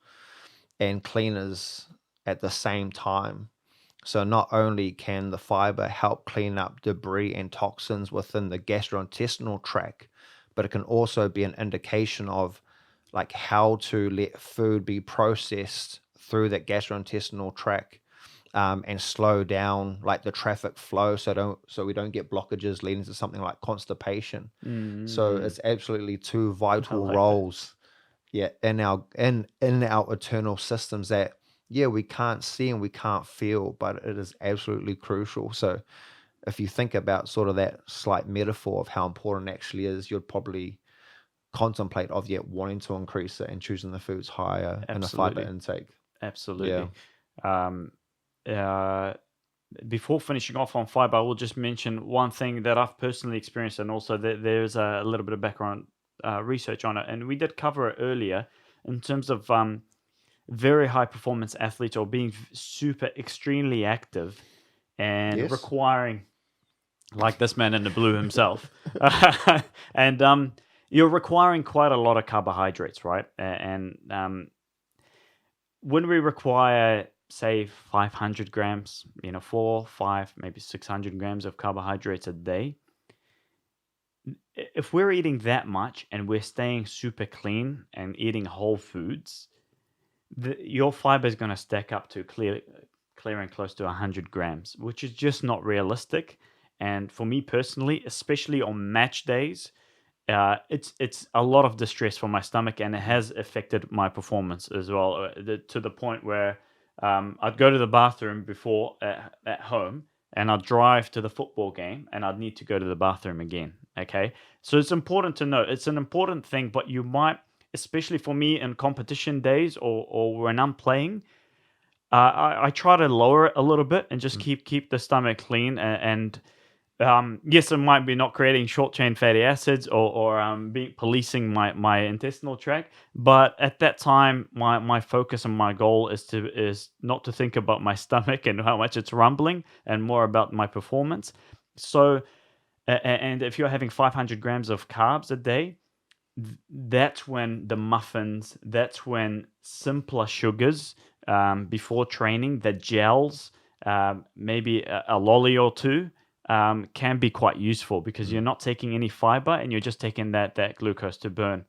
and cleaners at the same time. So not only can the fiber help clean up debris and toxins within the gastrointestinal tract, but it can also be an indication of how to let food be processed through that gastrointestinal tract, and slow down the traffic flow so we don't get blockages leading to something like constipation. So it's absolutely two vital roles in our internal systems that we can't see and we can't feel, but it is absolutely crucial. So if you think about sort of that slight metaphor of how important it actually is, you'd probably contemplate of wanting to increase it and choosing the foods higher in the fiber intake. Absolutely. Before finishing off on fiber, I will just mention one thing that I've personally experienced, and also that there's a little bit of background research on it, and we did cover it earlier. in terms of very high performance athletes or being super extremely active and Yes. requiring, like this man in the blue himself, and you're requiring quite a lot of carbohydrates, right? And when we require, say, 500 grams, 4, 5, maybe 600 grams of carbohydrates a day, if we're eating that much and we're staying super clean and eating whole foods, your fiber is going to stack up to clearing close to 100 grams, which is just not realistic. And for me personally, especially on match days, it's a lot of distress for my stomach, and it has affected my performance as well, to the point where I'd go to the bathroom before at home, and I'd drive to the football game, and I'd need to go to the bathroom again. Okay, so it's important to know. It's an important thing, but you might, especially for me in competition days or when I'm playing, I try to lower it a little bit and just keep the stomach clean, and yes, it might be not creating short chain fatty acids or policing my intestinal tract, but at that time, my focus and my goal is not to think about my stomach and how much it's rumbling, and more about my performance. So, and if you're having 500 grams of carbs a day, that's when the muffins, that's when simpler sugars before training, the gels, maybe a lolly or two, can be quite useful, because you're not taking any fiber and you're just taking that glucose to burn.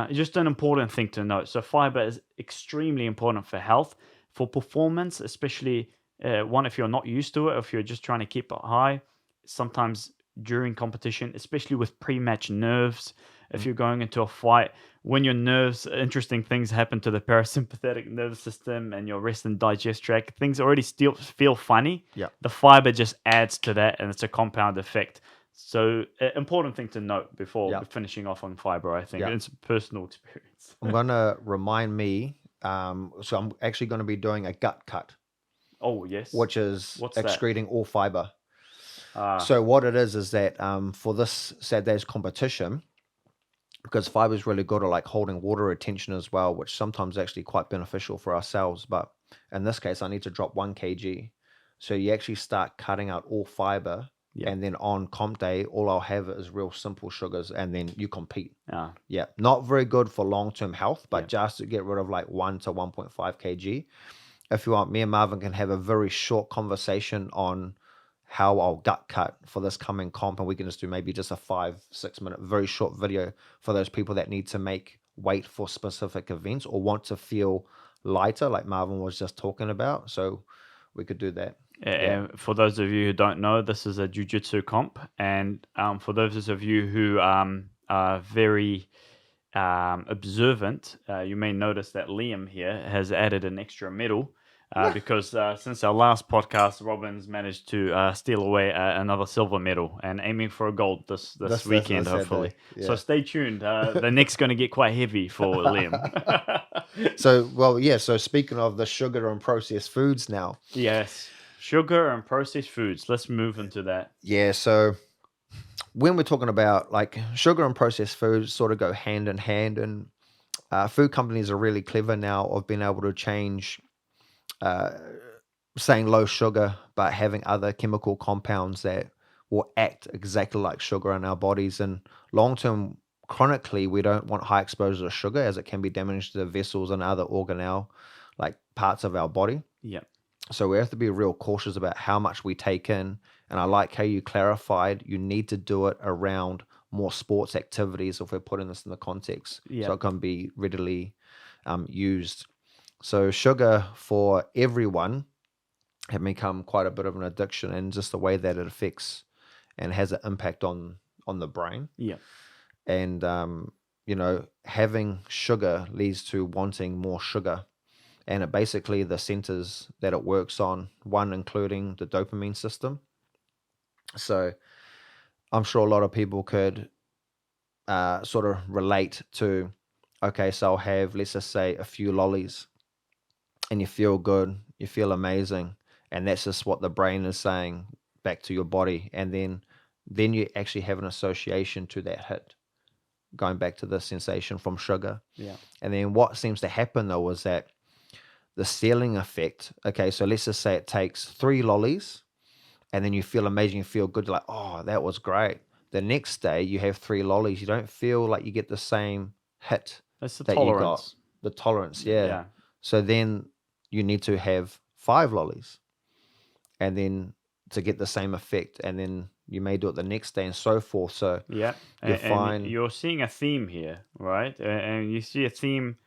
Just an important thing to note. So fiber is extremely important for health, for performance, especially if you're not used to it, if you're just trying to keep it high. Sometimes during competition, especially with pre-match nerves, if you're going into a fight, when your nerves, interesting things happen to the parasympathetic nervous system and your rest and digest tract. Things already still feel funny. Yeah. The fiber just adds to that, and it's a compound effect. So, important thing to note before finishing off on fiber, I think. Yeah. It's a personal experience. I'm going to remind me. So I'm actually going to be doing a gut cut. Oh, yes. Which is What's excreting all fiber. that? So what it is that for this Saturday's competition, because fiber is really good at like holding water retention as well, which sometimes actually quite beneficial for ourselves. But in this case, I need to drop 1 kg. So you actually start cutting out all fiber. Yeah. And then on comp day, all I'll have is real simple sugars, and then you compete. Ah. Yeah. Not very good for long-term health, but just to get rid of like 1 to 1.5 kg. If you want, me and Marvin can have a very short conversation on how I'll gut cut for this coming comp, and we can just do maybe just a 5-6 minute very short video for those people that need to make weight for specific events or want to feel lighter, like Marvin was just talking about. So we could do that. And for those of you who don't know, this is a jiu-jitsu comp, and for those of you who are very observant, you may notice that Liam here has added an extra medal. Because since our last podcast, Robin's managed to steal away another silver medal and aiming for a gold this weekend, hopefully. Yeah. So stay tuned. The neck's going to get quite heavy for Liam. So speaking of the sugar and processed foods now. Yes, sugar and processed foods. Let's move into that. Yeah, so when we're talking about like sugar and processed foods sort of go hand in hand, and food companies are really clever now of being able to change saying low sugar, but having other chemical compounds that will act exactly like sugar in our bodies. And long-term, chronically, we don't want high exposure to sugar, as it can be damaged to the vessels and other organelle, like parts of our body. Yeah. So we have to be real cautious about how much we take in. And I like how you clarified you need to do it around more sports activities if we're putting this in the context. So it can be readily used. So sugar for everyone have become quite a bit of an addiction, and just the way that it affects and has an impact on the brain. Yeah. And, having sugar leads to wanting more sugar. And it basically the centers that it works on, one including the dopamine system. So I'm sure a lot of people could sort of relate to, okay, so I'll have, let's just say, a few lollies. And you feel good, you feel amazing, and that's just what the brain is saying back to your body. And then you actually have an association to that hit. going back to the sensation from sugar. Yeah. And then what seems to happen though is that the ceiling effect. Okay, so let's just say it takes 3 lollies, and then you feel amazing, you feel good, you're like, oh, that was great. The next day you have 3 lollies, you don't feel like you get the same hit That's the that you got. tolerance. The tolerance, yeah. Yeah. So then you need to have 5 lollies, and then to get the same effect, and then you may do it the next day and so forth. So Yeah. you And find you're seeing a theme here, right? And you see a theme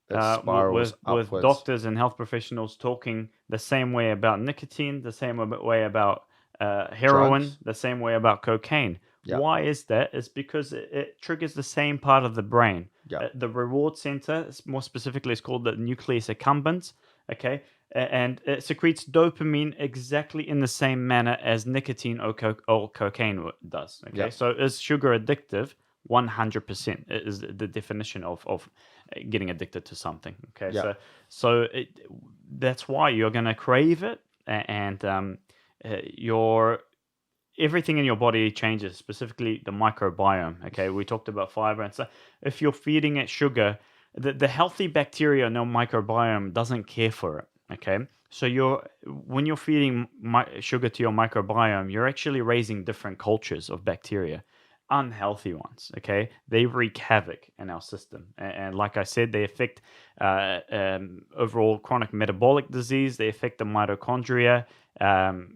it spirals with upwards. doctors and health professionals talking the same way about nicotine, the same way about heroin, Drugs. the same way about cocaine. Yeah. Why is that? It's because it triggers the same part of the brain. Yeah. The reward center, more specifically, is called the nucleus accumbens. Okay, and it secretes dopamine exactly in the same manner as nicotine or cocaine does. Okay, Yeah. so is sugar addictive? 100% is the definition of getting addicted to something. Okay, Yeah. so that's why you're gonna crave it, and your everything in your body changes, specifically the microbiome. Okay, we talked about fiber, and so if you're feeding it sugar, the healthy bacteria in your microbiome doesn't care for it. Okay, so when you're feeding sugar to your microbiome, you're actually raising different cultures of bacteria, unhealthy ones. Okay, they wreak havoc in our system, and like I said, they affect overall chronic metabolic disease. They affect the mitochondria,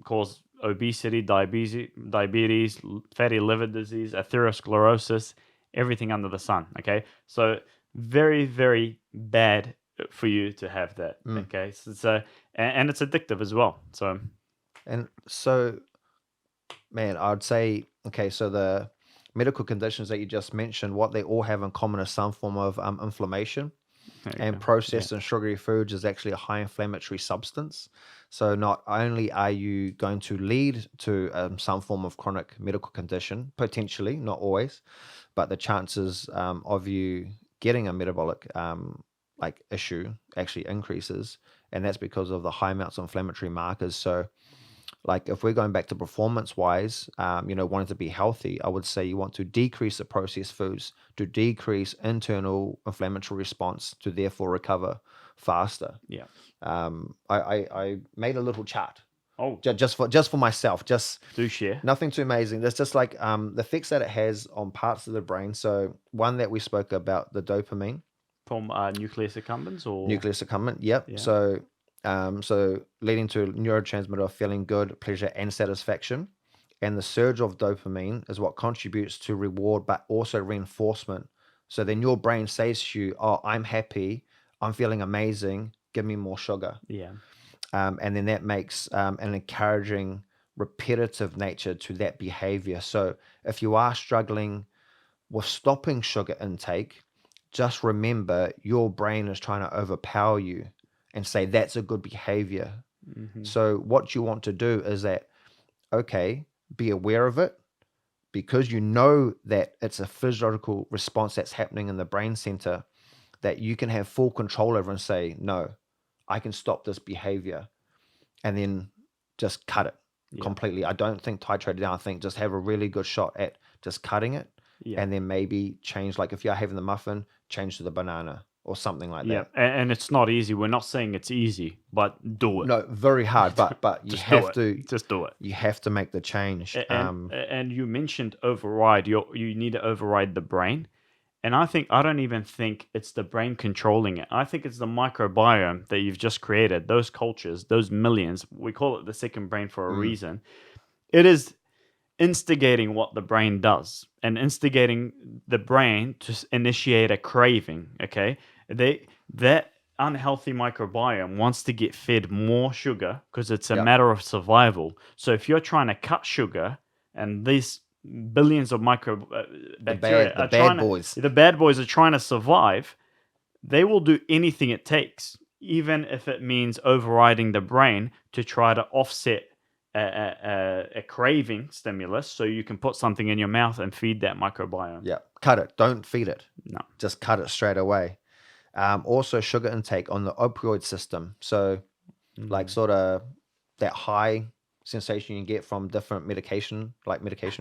cause obesity, diabetes, fatty liver disease, atherosclerosis, everything under the sun. Okay, so very, very bad for you to have that. Okay, so and it's addictive as well. So, And so, man, I'd say, okay, so the medical conditions that you just mentioned, what they all have in common is some form of inflammation. there you And go. processed and sugary foods is actually a high inflammatory substance. So not only are you going to lead to some form of chronic medical condition, potentially, not always, but the chances of you getting a metabolic like issue actually increases, and that's because of the high amounts of inflammatory markers. So like if we're going back to performance wise, wanting to be healthy, I would say you want to decrease the processed foods to decrease internal inflammatory response to therefore recover faster. Yeah. I made a little chart Oh, just for myself, just do share. nothing too amazing. There's just like the effects that it has on parts of the brain. So one that we spoke about, the dopamine, From nucleus accumbens or nucleus accumbens. Yep. Yeah. So leading to neurotransmitter of feeling good, pleasure, and satisfaction. And the surge of dopamine is what contributes to reward, but also reinforcement. So then your brain says to you, "Oh, I'm happy. I'm feeling amazing. Give me more sugar." Yeah. And then that makes an encouraging, repetitive nature to that behavior. So if you are struggling with stopping sugar intake, just remember your brain is trying to overpower you and say that's a good behavior. Mhm. So what you want to do is that, okay, be aware of it because you know that it's a physiological response that's happening in the brain center that you can have full control over and say, no, I can stop this behavior, and then just cut it Yeah. completely. I don't think titrate it down. I think just have a really good shot at just cutting it, Yeah. and then maybe change, like if you're having the muffin, change to the banana or something like Yeah, that. and it's not easy. We're not saying it's easy, but do it. No, very hard, but you Just do have it. to Just do it. you have to make the change. And you mentioned override. You need to override the brain, and I don't even think it's the brain controlling it. I think it's the microbiome that you've just created. Those cultures, those millions. We call it the second brain for a reason. It is instigating what the brain does and instigating the brain to initiate a craving. Okay, that unhealthy microbiome wants to get fed more sugar because it's a Yep. matter of survival. So if you're trying to cut sugar, and these billions of bacteria the are bad trying boys. the bad boys are trying to survive, they will do anything it takes, even if it means overriding the brain to try to offset a craving stimulus so you can put something in your mouth and feed that microbiome. Yeah, cut it. Don't feed it. No. Just cut it straight away. Also, sugar intake on the opioid system. So, like sort of that high sensation you get from different medication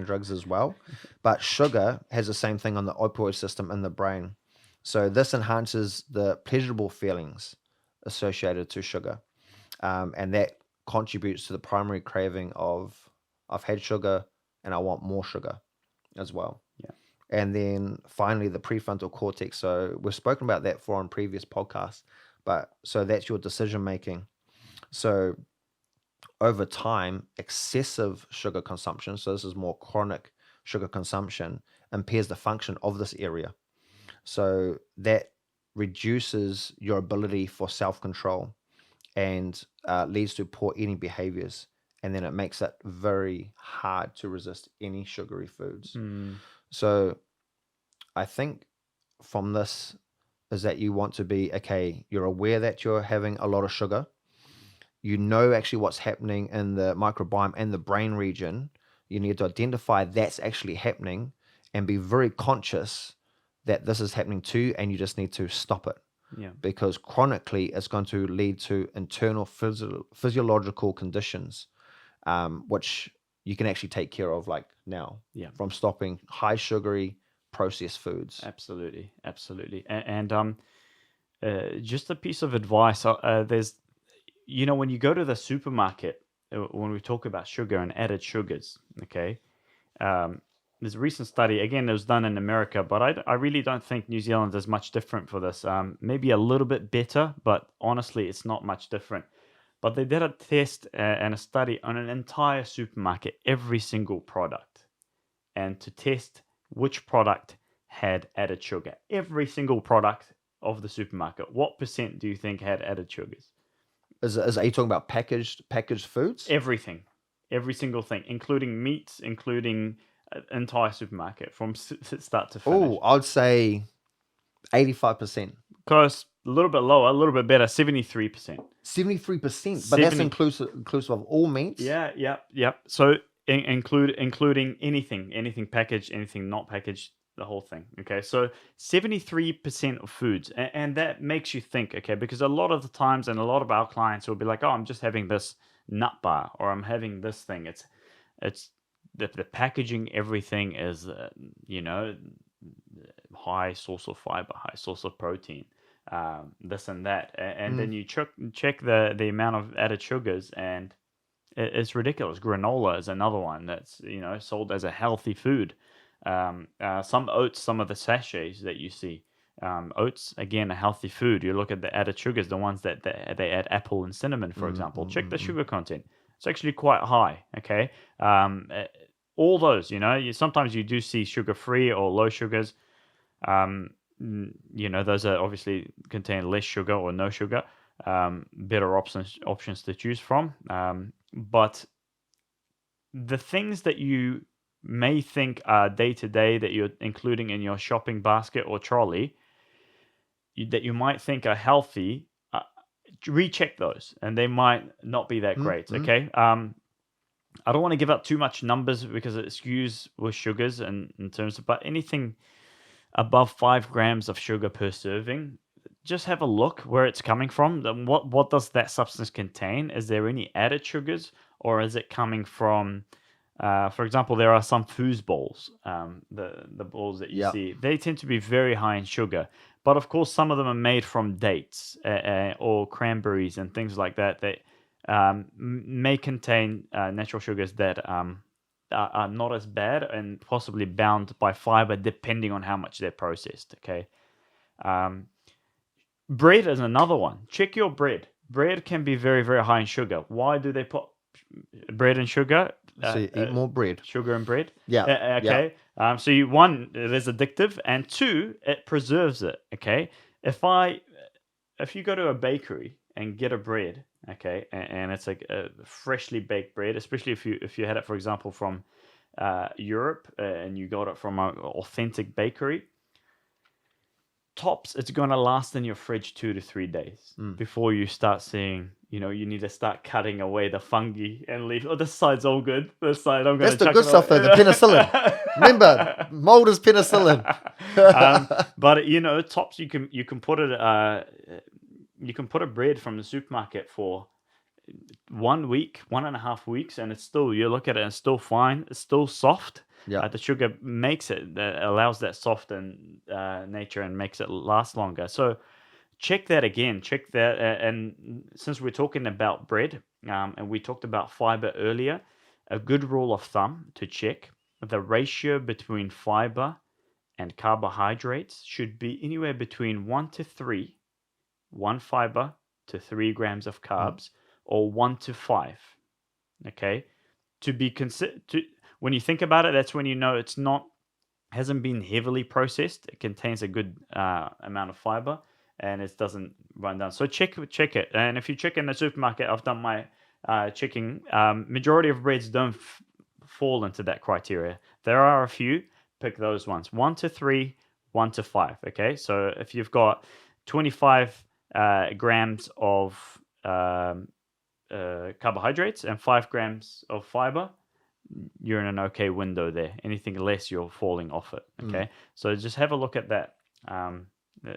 drugs as well. But sugar has the same thing on the opioid system in the brain. So this enhances the pleasurable feelings associated to sugar. And that contributes to the primary craving of I've had sugar and I want more sugar as well. Yeah. And then finally, the prefrontal cortex. So we've spoken about that on previous podcasts, but so that's your decision making. So over time, excessive sugar consumption, so this is more chronic sugar consumption, impairs the function of this area. So that reduces your ability for self-control and leads to poor eating behaviors. And then it makes it very hard to resist any sugary foods. So I think from this is that you want to be, okay, you're aware that you're having a lot of sugar. You know actually what's happening in the microbiome and the brain region. You need to identify that's actually happening and be very conscious that this is happening too, and you just need to stop it. Yeah. Because chronically, it's going to lead to internal physiological conditions, which you can actually take care of like now from stopping high sugary processed foods. Absolutely. And just a piece of advice, there's, when you go to the supermarket, when we talk about sugar and added sugars, okay, there's a recent study, again, it was done in America, but I really don't think New Zealand is much different for this. Maybe a little bit better, but honestly, it's not much different. But they did a test and a study on an entire supermarket, every single product, and to test which product had added sugar. Every single product of the supermarket, what percent do you think had added sugars? Are you talking about packaged foods? Everything. Every single thing, including meats, including entire supermarket from start to finish. Oh, I'd say 85%. Close, a little bit lower, a little bit better, 73%. 73%, but that's inclusive of all meats? Yeah. So including anything packaged, anything not packaged, the whole thing. Okay, so 73% of foods, and that makes you think, okay, because a lot of the times, and a lot of our clients will be like, oh, I'm just having this nut bar, or I'm having this thing. It's the packaging, everything is, high source of fiber, high source of protein, this and that, and then you check the amount of added sugars, and it's ridiculous. Granola is another one that's sold as a healthy food. Some oats, some of the sachets that you see, oats, again, a healthy food. You look at the added sugars, the ones that they add apple and cinnamon, for example. Check the sugar content. It's actually quite high. Okay, all those, sometimes you do see sugar-free or low sugars. Those are obviously contain less sugar or no sugar. Better options to choose from. But the things that you may think are day-to-day that you're including in your shopping basket or trolley, that you might think are healthy, recheck those, and they might not be that great. Okay. I don't want to give out too much numbers because it skews with sugars and in terms of, but anything above 5 grams of sugar per serving, just have a look where it's coming from. What does that substance contain? Is there any added sugars, or is it coming from, for example, there are some foosballs, the balls that you see, they tend to be very high in sugar. But of course, some of them are made from dates or cranberries and things like that may contain natural sugars that are not as bad and possibly bound by fiber, depending on how much they're processed. Okay. Bread is another one. Check your bread. Bread can be very, very high in sugar. Why do they put bread and sugar? So you eat more bread. Sugar and bread? Yeah. Okay. Yeah. So one, it is addictive, and two, it preserves it. Okay. If you go to a bakery and get a bread, okay, and it's like a freshly baked bread, especially if you had it, for example, from Europe, and you got it from an authentic bakery, tops, it's going to last in your fridge 2 to 3 days before you start seeing, you need to start cutting away the fungi and leave. Oh, this side's all good. This side, I'm going to. That's the good stuff, though. The penicillin. Remember, mold is penicillin. But tops, you can put it. You can put a bread from the supermarket for 1 week, 1.5 weeks, and it's still, you look at it and it's still fine. It's still soft. Yeah. The sugar makes it, allows that soft and nature and makes it last longer. So check that again. Check that. And since we're talking about bread, and we talked about fiber earlier, a good rule of thumb to check the ratio between fiber and carbohydrates should be anywhere between 1 to 3, 1 fiber to 3 grams of carbs, or 1 to 5. Okay, to be when you think about it, that's when you know it's not hasn't been heavily processed. It contains a good amount of fiber, and it doesn't run down. So check it. And if you check in the supermarket, I've done my checking. Majority of breads don't fall into that criteria. There are a few. Pick those ones. 1 to 3, 1 to 5. Okay, so if you've got 25 grams of carbohydrates and 5 grams of fiber, you're in an okay window there. Anything less, you're falling off it. Okay, so just have a look at that.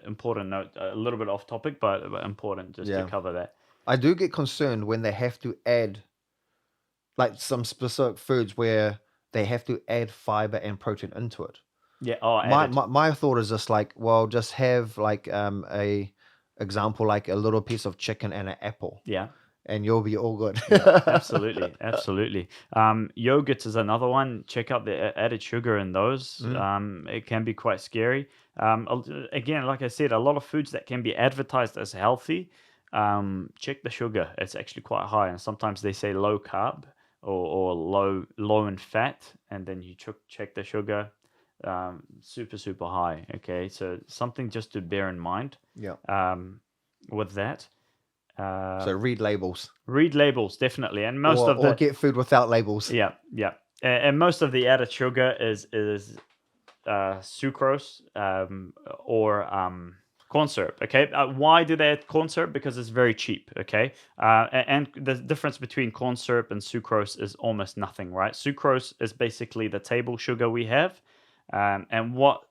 Important note, a little bit off topic, but important just to cover that. I do get concerned when they have to add, like some specific foods where they have to add fiber and protein into it. Yeah. My thought is just like, well, just have like a example, like a little piece of chicken and an apple. Yeah. And you'll be all good. Absolutely. Yogurts is another one. Check out the added sugar in those. It can be quite scary. Again, like I said, a lot of foods that can be advertised as healthy, check the sugar. It's actually quite high, and sometimes they say low carb or low in fat, and then you check the sugar, super high. Okay, so something just to bear in mind. Yeah. With that. So read labels. Read labels, definitely, and or get food without labels. Yeah, and most of the added sugar is sucrose or corn syrup. Okay, why do they add corn syrup? Because it's very cheap. Okay, and the difference between corn syrup and sucrose is almost nothing, right? Sucrose is basically the table sugar we have, and what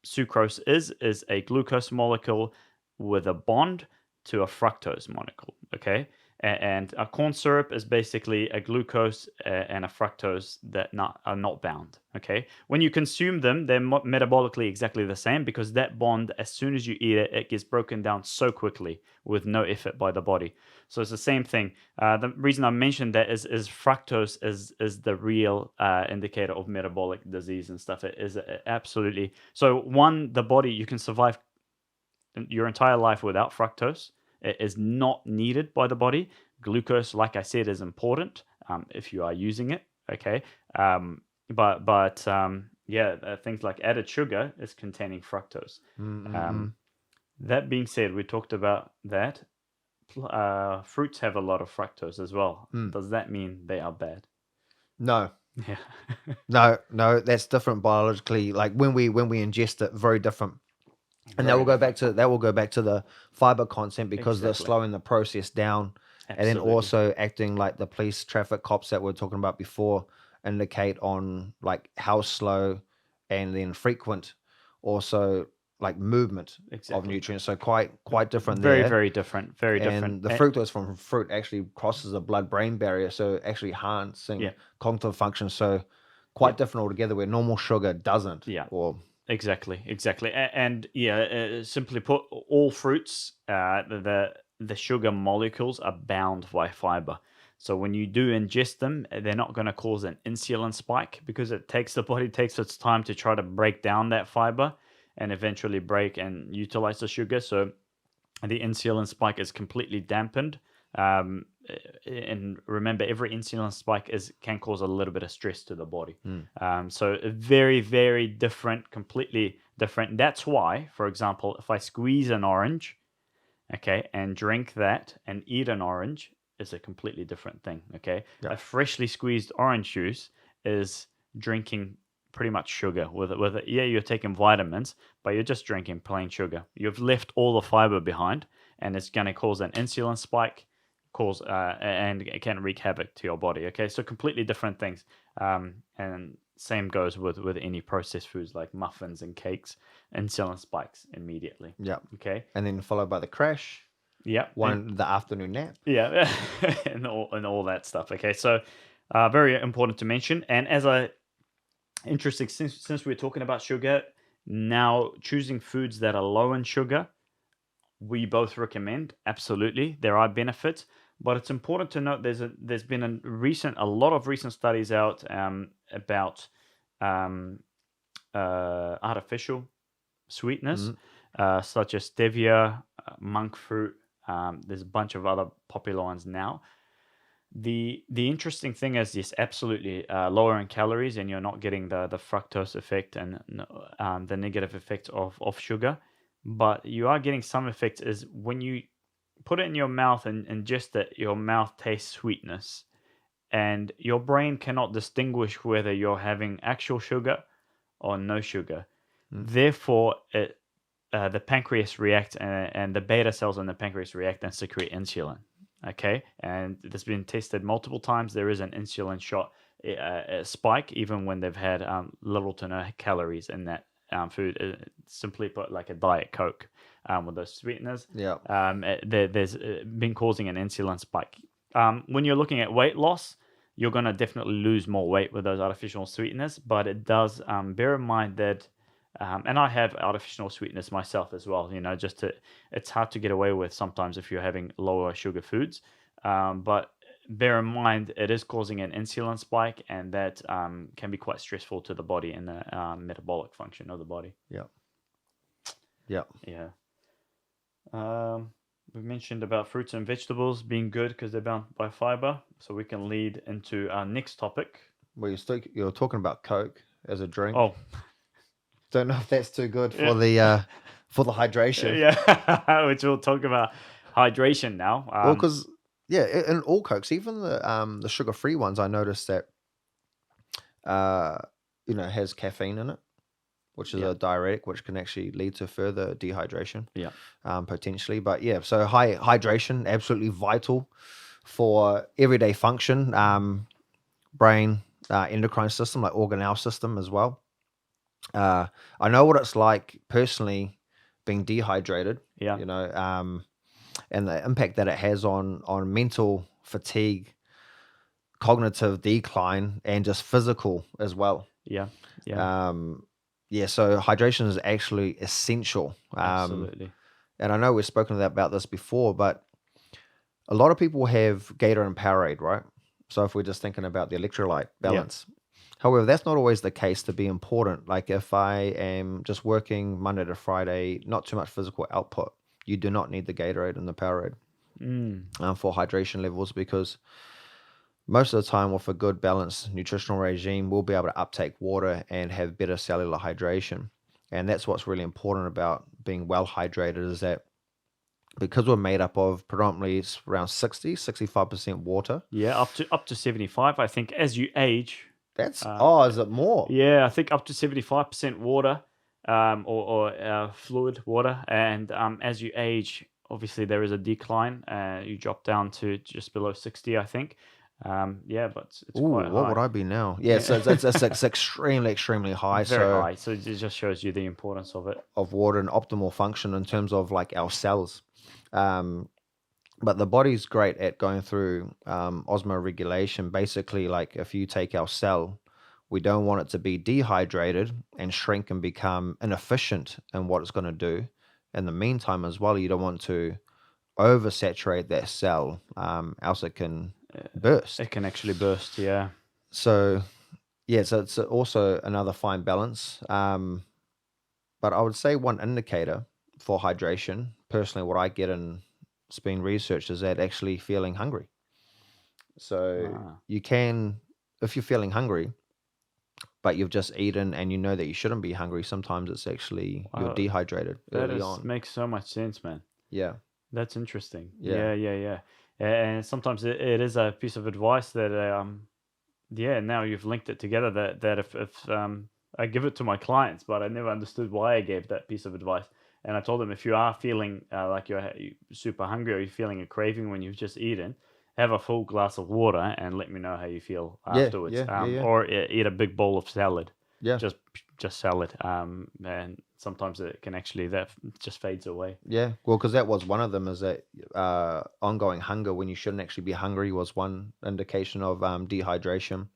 sucrose is a glucose molecule with a bond to a fructose molecule, okay? And a corn syrup is basically a glucose and a fructose that are not bound, okay? When you consume them, they're metabolically exactly the same because that bond, as soon as you eat it, it gets broken down so quickly with no effort by the body. So it's the same thing. The reason I mentioned that is fructose is the real indicator of metabolic disease and stuff. It is absolutely... So the body, you can survive your entire life without fructose. It is not needed by the body. Glucose, like I said, is important if you are using it. Okay, but things like added sugar is containing fructose. That being said, we talked about that. Fruits have a lot of fructose as well. Does that mean they are bad? No. Yeah. No, that's different biologically. Like when we ingest it, very different. And that will go back to the fiber content because they're slowing the process down. Absolutely. And then also acting like the police traffic cops that we were talking about before indicate on like how slow and then frequent also like movement of nutrients. So quite different there. Very different. And the fructose from fruit actually crosses the blood-brain barrier, so actually enhancing cognitive function. So quite different altogether where normal sugar doesn't. Yeah. Or Exactly. And simply put, all fruits, the sugar molecules are bound by fiber. So when you do ingest them, they're not going to cause an insulin spike because the body takes its time to try to break down that fiber and eventually break and utilize the sugar. So the insulin spike is completely dampened. And remember, every insulin spike can cause a little bit of stress to the body. So very, very different, completely different. That's why, for example, if I squeeze an orange, okay, and drink that and eat an orange, is a completely different thing. Okay, a freshly squeezed orange juice is drinking pretty much sugar with it. Yeah, you're taking vitamins, but you're just drinking plain sugar. You've left all the fiber behind, and it's going to cause an insulin spike. And it can wreak havoc to your body. Okay, so completely different things. And same goes with any processed foods like muffins and cakes. Insulin spikes immediately. Yeah. Okay. And then followed by the crash. Yeah. one the afternoon nap. Yeah. and all that stuff. Okay. So very important to mention. And as I interesting, since we're talking about sugar, now choosing foods that are low in sugar, we both recommend. Absolutely, there are benefits, but it's important to note there's been a lot of recent studies out about um, artificial sweeteners, Mm, such as stevia, monk fruit. There's a bunch of other popular ones now. The interesting thing is, yes, absolutely, lower in calories, and you're not getting the fructose effect and the negative effect of sugar, but you are getting some effects. Is when you put it in your mouth and ingest it, your mouth tastes sweetness, and your brain cannot distinguish whether you're having actual sugar or no sugar. mm. Therefore, the pancreas react, and the beta cells in the pancreas react and secrete insulin. Okay, and it's been tested multiple times. There is an insulin shot a spike even when they've had little to no calories in that food. Simply put, like a diet coke with those sweeteners. Yeah. There's been causing an insulin spike. When you're looking at weight loss, you're going to definitely lose more weight with those artificial sweeteners, but it does bear in mind that and I have artificial sweetness myself as well. It's hard to get away with sometimes if you're having lower sugar foods. But bear in mind, it is causing an insulin spike, and that can be quite stressful to the body and the metabolic function of the body. Yeah. Yeah. Yeah. We've mentioned about fruits and vegetables being good because they're bound by fiber. So we can lead into our next topic. Well, you're talking about Coke as a drink. Oh, Don't know if that's too good Yeah. for the hydration. yeah, which we'll talk about hydration now. Well, because in all Cokes, even the sugar-free ones, I noticed that has caffeine in it, which is Yeah. a diuretic, which can actually lead to further dehydration. Yeah. Potentially. But yeah, so hydration absolutely vital for everyday function, brain, endocrine system, like organelle system as well. I know what it's like personally being dehydrated. Yeah. And the impact that it has on mental fatigue, cognitive decline, and just physical as well. Yeah. Yeah. So hydration is actually essential. Absolutely. And I know we've spoken about this before, but a lot of people have Gator and Powerade, right? So if we're just thinking about the electrolyte balance. However, that's not always the case to be important. Like if I am just working Monday to Friday, not too much physical output, you do not need the Gatorade and the Powerade for hydration levels, because most of the time with a good balanced nutritional regime, we'll be able to uptake water and have better cellular hydration. And that's what's really important about being well hydrated, is that because we're made up of predominantly around 65% water. Yeah, up to 75. I think as you age. That's is it more? Yeah, I think up to 75% water, or fluid water, and as you age, obviously there is a decline. You drop down to just below 60, I think. But it's quite high. What would I be now? Yeah, so it's extremely, extremely high. Very high. So it just shows you the importance of it. Of water and optimal function in terms of like our cells. But the body's great at going through osmoregulation. Basically, like if you take our cell, we don't want it to be dehydrated and shrink and become inefficient in what it's going to do. In the meantime as well, you don't want to oversaturate that cell, else it can burst. It can actually burst, yeah. So it's also another fine balance. But I would say one indicator for hydration, personally, what I get in it's been researched, is that actually feeling hungry. So you can, if you're feeling hungry, but you've just eaten and you know that you shouldn't be hungry, sometimes it's actually you're dehydrated early on. Makes so much sense, man. Yeah. That's interesting. Yeah. Yeah. And sometimes it is a piece of advice that, now you've linked it together, that if I give it to my clients, but I never understood why I gave that piece of advice. And I told them, if you are feeling like you're super hungry, or you're feeling a craving when you've just eaten, have a full glass of water and let me know how you feel afterwards. Or eat a big bowl of salad. Yeah. just sell it. And sometimes it can actually that just fades away. Yeah, well, because that was one of them, is that ongoing hunger when you shouldn't actually be hungry was one indication of dehydration.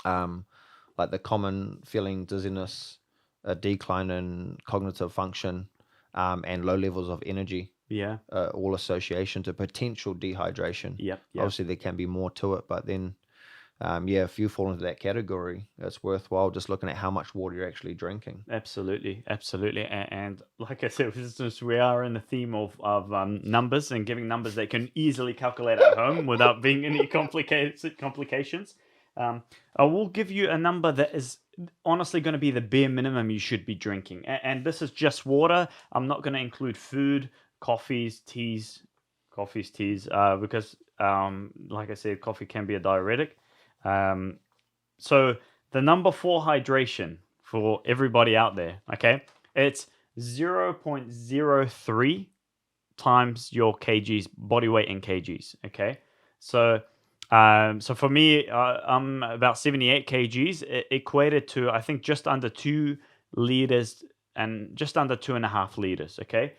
Like the common feeling dizziness, a decline in cognitive function, and low levels of energy, Yeah. all association to potential dehydration. Yep. Obviously, there can be more to it, but then, yeah, if you fall into that category, it's worthwhile just looking at how much water you're actually drinking. Absolutely, absolutely, and like I said, since we are in the theme of numbers and giving numbers they can easily calculate at home without being any complications, I will give you a number that is honestly going to be the bare minimum you should be drinking, and this is just water. I'm not going to include food, teas, because like I said, coffee can be a diuretic. So the number for hydration for everybody out there, okay, it's 0.03 times your kgs, body weight in kgs, okay? So so for me, I'm about 78 kgs, equated to, I think, just under 2 liters and just under 2.5 liters, okay?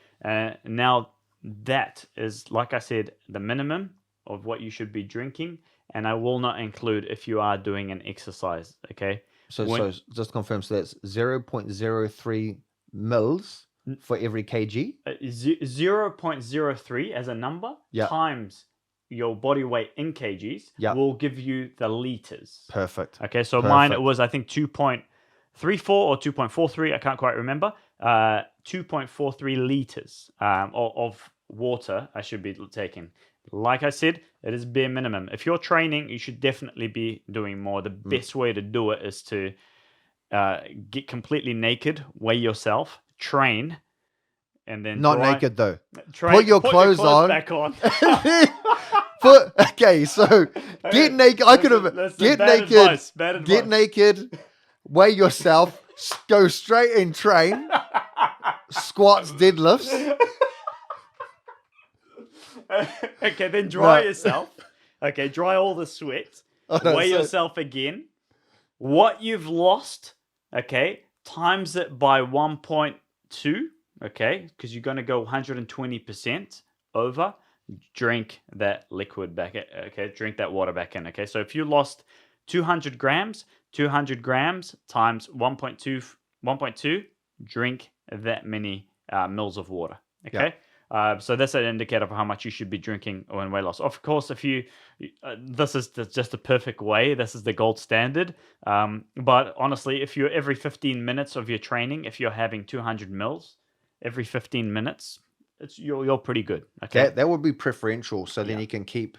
Now, that is, like I said, the minimum of what you should be drinking, and I will not include if you are doing an exercise, okay? So just to confirm, so that's 0.03 mils for every kg? 0.03 as a number times your body weight in kgs will give you the liters. Perfect. Okay, so mine, it was, I think, 2.34 or 2.43, I can't quite remember. 2.43 liters of water I should be taking. Like I said, it is bare minimum. If you're training, you should definitely be doing more. The best way to do it is to get completely naked, weigh yourself, train, and then not naked though. Put your clothes on. Back on. Okay, so get naked. I could have get naked. Advice. Get naked, weigh yourself, go straight and train, squats, deadlifts. Okay, then dry yourself. Okay, dry all the sweat. Weigh yourself again. What you've lost, okay, times it by 1.2, okay, because you're going to go 120% over. Drink that liquid back, okay, drink that water back in, okay. So if you lost 200 grams times 1.2, drink that many mils of water, okay. So that's an indicator of how much you should be drinking when weight loss. Of course, if you, this is just the perfect way. This is the gold standard. But honestly, if you're every 15 minutes of your training, if you're having 200 mils every 15 minutes, you're pretty good. Okay, that would be preferential. So then you can keep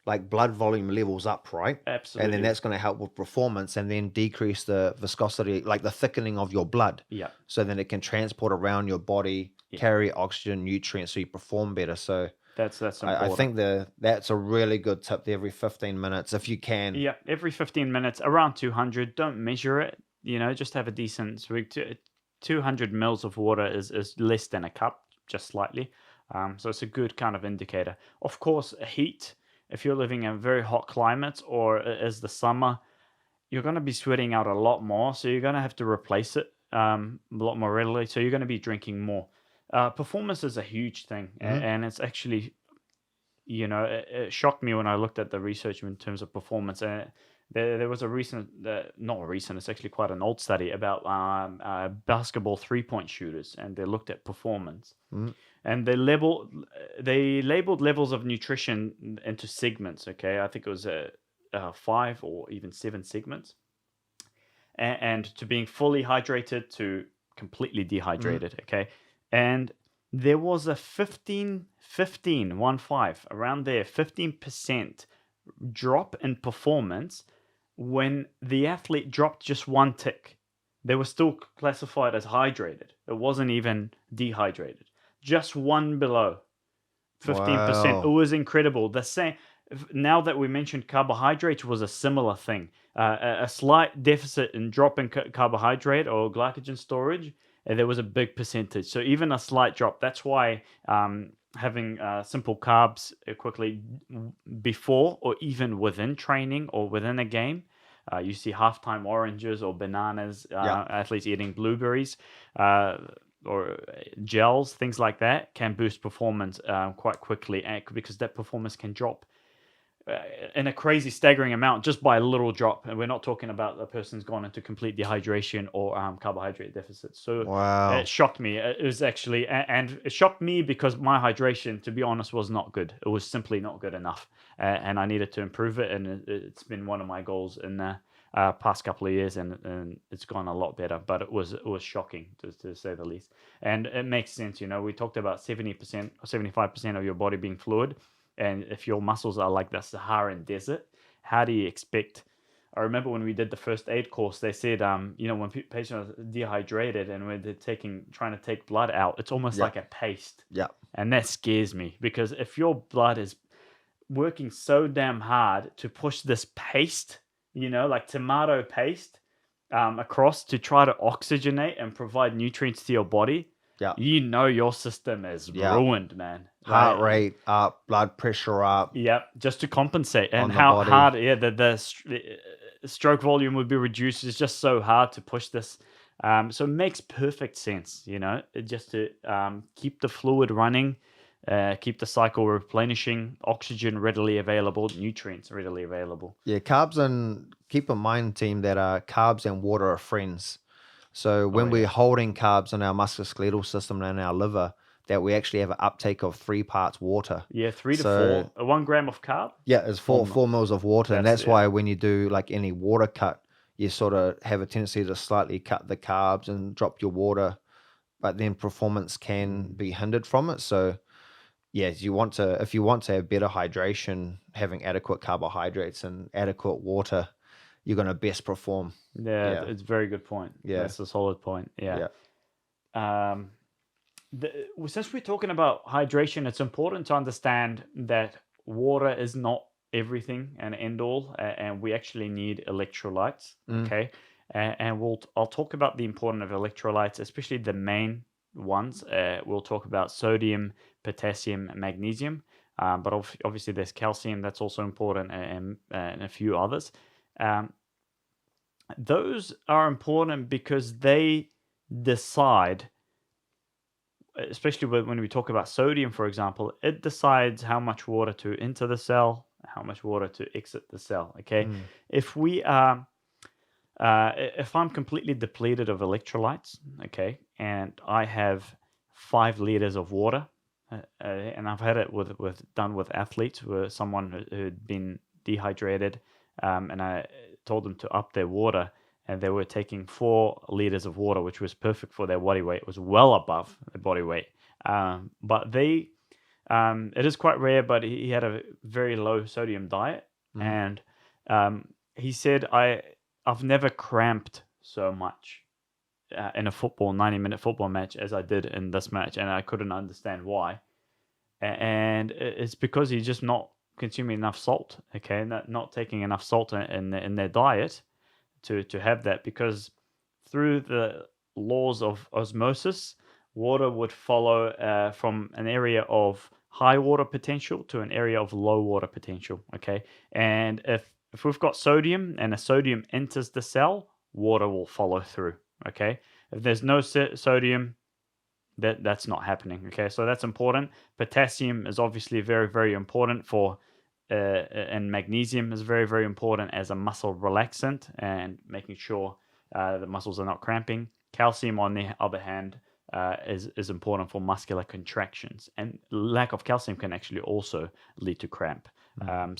like blood volume levels up, right? Absolutely. And then that's going to help with performance, and then decrease the viscosity, like the thickening of your blood. Yeah. So then it can transport around your body, carry oxygen, nutrients, so you perform better. So that's important. I think that's a really good tip. Every 15 minutes, if you can. Yeah, every 15 minutes, around 200. Don't measure it. Just have a decent. 200 mils of water is less than a cup, just slightly. So it's a good kind of indicator. Of course, heat. If you're living in a very hot climate or as the summer, you're going to be sweating out a lot more. So you're going to have to replace it a lot more readily. So you're going to be drinking more. Performance is a huge thing. And it's actually, it shocked me when I looked at the research in terms of performance. There was a recent, it's actually quite an old study about basketball 3-point shooters, and they looked at performance. And they labeled levels of nutrition into segments. Okay, I think it was 5 or even 7 segments, and to being fully hydrated to completely dehydrated. Okay, and there was a 15 around there, 15% drop in performance when the athlete dropped just one tick. They were still classified as hydrated. It wasn't even dehydrated. Just one below 15%. Wow. It was incredible. The same. Now that we mentioned carbohydrates, was a similar thing. A slight deficit in drop in carbohydrate or glycogen storage, there was a big percentage. So even a slight drop. That's why having simple carbs quickly before or even within training or within a game You see halftime oranges or bananas, Yeah. athletes eating blueberries, or gels, things like that can boost performance quite quickly, because that performance can drop in a crazy, staggering amount just by a little drop. And we're not talking about the person's gone into complete dehydration or carbohydrate deficit. So it Wow. shocked me. It was actually, and it shocked me because my hydration, to be honest, was not good. It was simply not good enough. And I needed to improve it. And it's been one of my goals in the past couple of years, and it's gone a lot better. But it was shocking, to say the least. And it makes sense. We talked about 70% or 75% of your body being fluid. And if your muscles are like the Saharan desert, how do you expect? I remember when we did the first aid course, they said, when patients are dehydrated and when they're trying to take blood out, it's almost Yeah. like a paste. Yeah. And that scares me, because if your blood is working so damn hard to push this paste, like tomato paste, across to try to oxygenate and provide nutrients to your body, Yeah. your system is Yeah. ruined, man. Heart rate up, blood pressure up Yep, just to compensate. And on the how body. hard, the stroke volume would be reduced. It's just so hard to push this. So it makes perfect sense, just to keep the fluid running, keep the cycle replenishing, oxygen readily available, nutrients readily available. Yeah, carbs, and keep in mind, team, that carbs and water are friends. So when Oh, we're yeah. holding carbs in our musculoskeletal system and our liver, that we actually have an uptake of 3 parts water. Yeah, 3 to So 4. 1 gram of carb? yeah, it's Four four mils of water, and That's that's why when you do like any water cut, you sort of have a tendency to slightly cut the carbs and drop your water, but then performance can be hindered from it. So yes, if you want to have better hydration, having adequate carbohydrates and adequate water, you're going to best perform. Yeah, Yeah. it's a very good point. Yeah. That's a solid point. Yeah. Yeah. Since we're talking about hydration, it's important to understand that water is not everything and end all, and we actually need electrolytes. Okay, and I'll talk about the importance of electrolytes, especially the main ones. We'll talk about sodium, potassium, magnesium, but obviously there's calcium that's also important, and a few others. Those are important because they decide, especially when we talk about sodium, for example, it decides how much water to enter the cell, how much water to exit the cell. Okay, if we are, if I'm completely depleted of electrolytes, okay, and I have 5 liters of water, and I've had it done with athletes, where someone who'd been dehydrated, and I told them to up their water, and they were taking 4 liters of water, which was perfect for their body weight. It was well above their body weight. But it is quite rare, but he had a very low sodium diet. And he said, I've never cramped so much in a 90-minute football match as I did in this match. And I couldn't understand why. And it's because he's just not consuming enough salt, okay? Not taking enough salt in their diet to have that, because through the laws of osmosis, water would follow from an area of high water potential to an area of low water potential, okay? And if we've got sodium and a sodium enters the cell, water will follow through, okay? If there's no sodium, that's not happening, okay? So that's important. Potassium is obviously very, very important and magnesium is very, very important as a muscle relaxant and making sure the muscles are not cramping. Calcium, on the other hand, is important for muscular contractions, and lack of calcium can actually also lead to cramp. And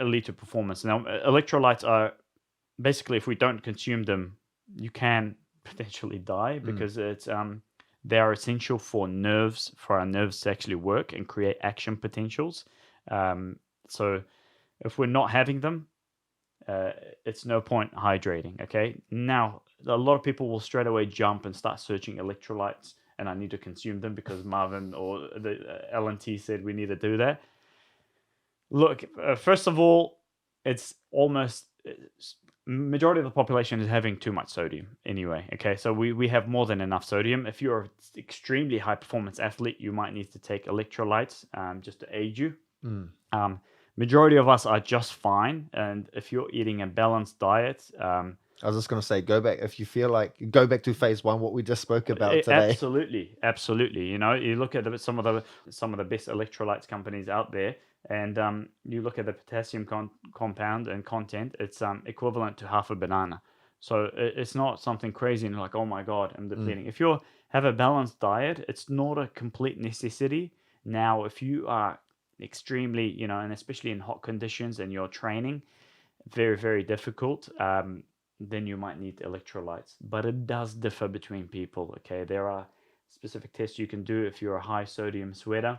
lead to performance. Now, electrolytes are basically, if we don't consume them, you can potentially die, because they are essential for our nerves to actually work and create action potentials. So if we're not having them, it's no point hydrating. Okay. Now, a lot of people will straight away jump and start searching electrolytes, and I need to consume them because Marvin or the LNT said we need to do that. Look, first of all, majority of the population is having too much sodium anyway. Okay, so we have more than enough sodium. If you're an extremely high performance athlete, you might need to take electrolytes just to aid you. majority of us are just fine. And if you're eating a balanced diet, I was just going to say, go back if you feel like, go back to phase one, what we just spoke about today. absolutely. You know, you look at some of the best electrolytes companies out there, and you look at the potassium compound and content. It's equivalent to half a banana. So it's not something crazy and like, oh my god, I'm depleting. If you have a balanced diet, it's not a complete necessity. Now, if you are extremely, you know, and especially in hot conditions and you're training, very, very difficult, then you might need electrolytes. But it does differ between people, okay? There are specific tests you can do if you're a high sodium sweater.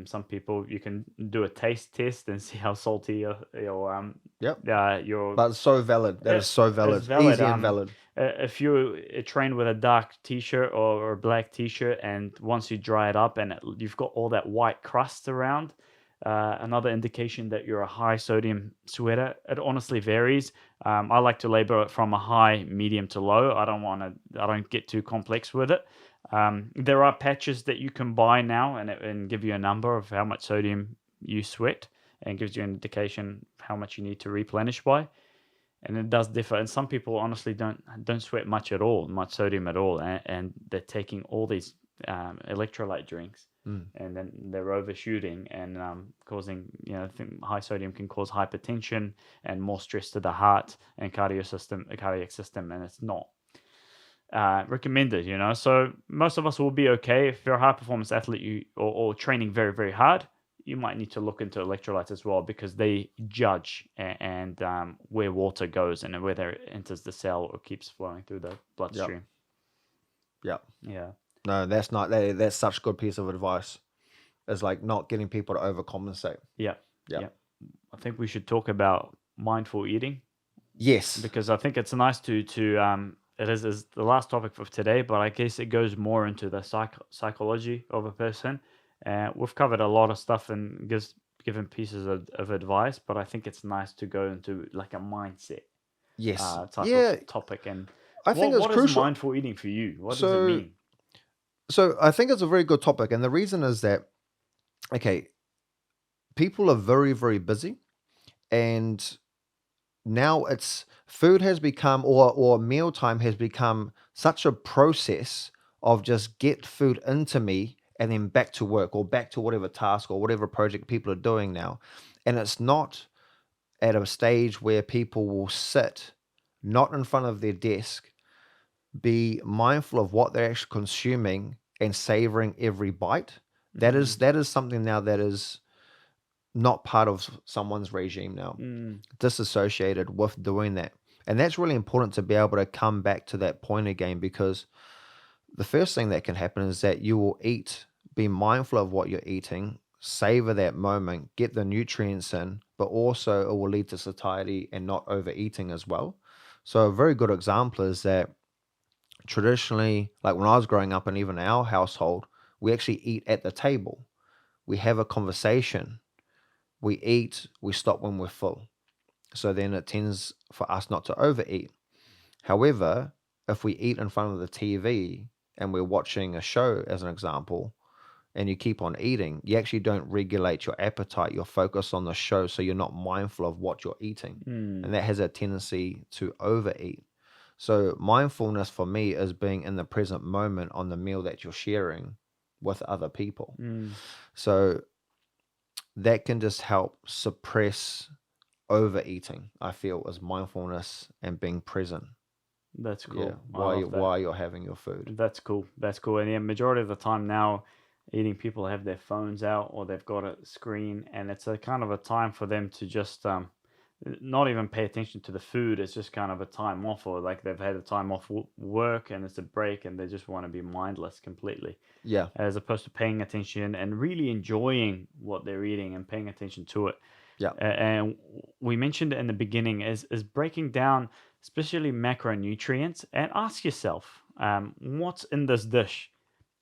Some people, you can do a taste test and see how salty your Yep. your But it's so valid. That is so valid. it's valid. Easy and valid. If you train with a dark t-shirt or a black t-shirt, and once you dry it up and you've got all that white crust around, another indication that you're a high sodium sweater. It honestly varies. I like to label it from a high, medium to low. I don't get too complex with it. There are patches that you can buy now and give you a number of how much sodium you sweat, and gives you an indication of how much you need to replenish by. And it does differ. And some people honestly don't sweat much sodium at all, and they're taking all these electrolyte drinks, and then they're overshooting and causing, you know, high sodium can cause hypertension and more stress to the heart and cardiac system, and it's not recommended, you know. So most of us will be okay. If you're a high performance athlete, or training very, very hard, you might need to look into electrolytes as well, because they judge and where water goes and whether it enters the cell or keeps flowing through the bloodstream. Yep. Yeah. No, that's such a good piece of advice. It's like not getting people to overcompensate. Yeah. Yeah. Yeah. I think we should talk about mindful eating, Yes. because I think it's nice to it is the last topic for today, but I guess it goes more into the psychology of a person. We've covered a lot of stuff and given pieces of advice, but I think it's nice to go into like a mindset Yes. type Yeah. of topic. And I think it's what crucial. is mindful eating for you? What does it mean? So I think it's a very good topic, and the reason is that, okay, people are very, very busy, and now food has become, or mealtime has become such a process of just get food into me and then back to work or back to whatever task or whatever project people are doing now. And it's not at a stage where people will sit not in front of their desk, be mindful of what they're actually consuming and savoring every bite. That is something now that is not part of someone's regime now, disassociated with doing that. And that's really important to be able to come back to that point again, because the first thing that can happen is that you will be mindful of what you're eating, savor that moment, get the nutrients in, but also it will lead to satiety and not overeating as well. So a very good example is that traditionally, like when I was growing up and even our household, we actually eat at the table. We have a conversation. We eat, we stop when we're full. So then it tends for us not to overeat. However, if we eat in front of the TV and we're watching a show, as an example, and you keep on eating, you actually don't regulate your appetite. You're focused on the show, so you're not mindful of what you're eating. And that has a tendency to overeat. So mindfulness for me is being in the present moment on the meal that you're sharing with other people. So that can just help suppress overeating, I feel, is mindfulness and being present. That's cool. Yeah, while you're having your food. That's cool. And yeah, majority of the time now, eating, people have their phones out or they've got a screen, and it's a kind of a time for them to just not even pay attention to the food. It's just kind of a time off, or like they've had a time off work and it's a break and they just want to be mindless completely. Yeah. As opposed to paying attention and really enjoying what they're eating and paying attention to it. Yeah. And we mentioned it in the beginning is breaking down, especially macronutrients, and ask yourself, what's in this dish?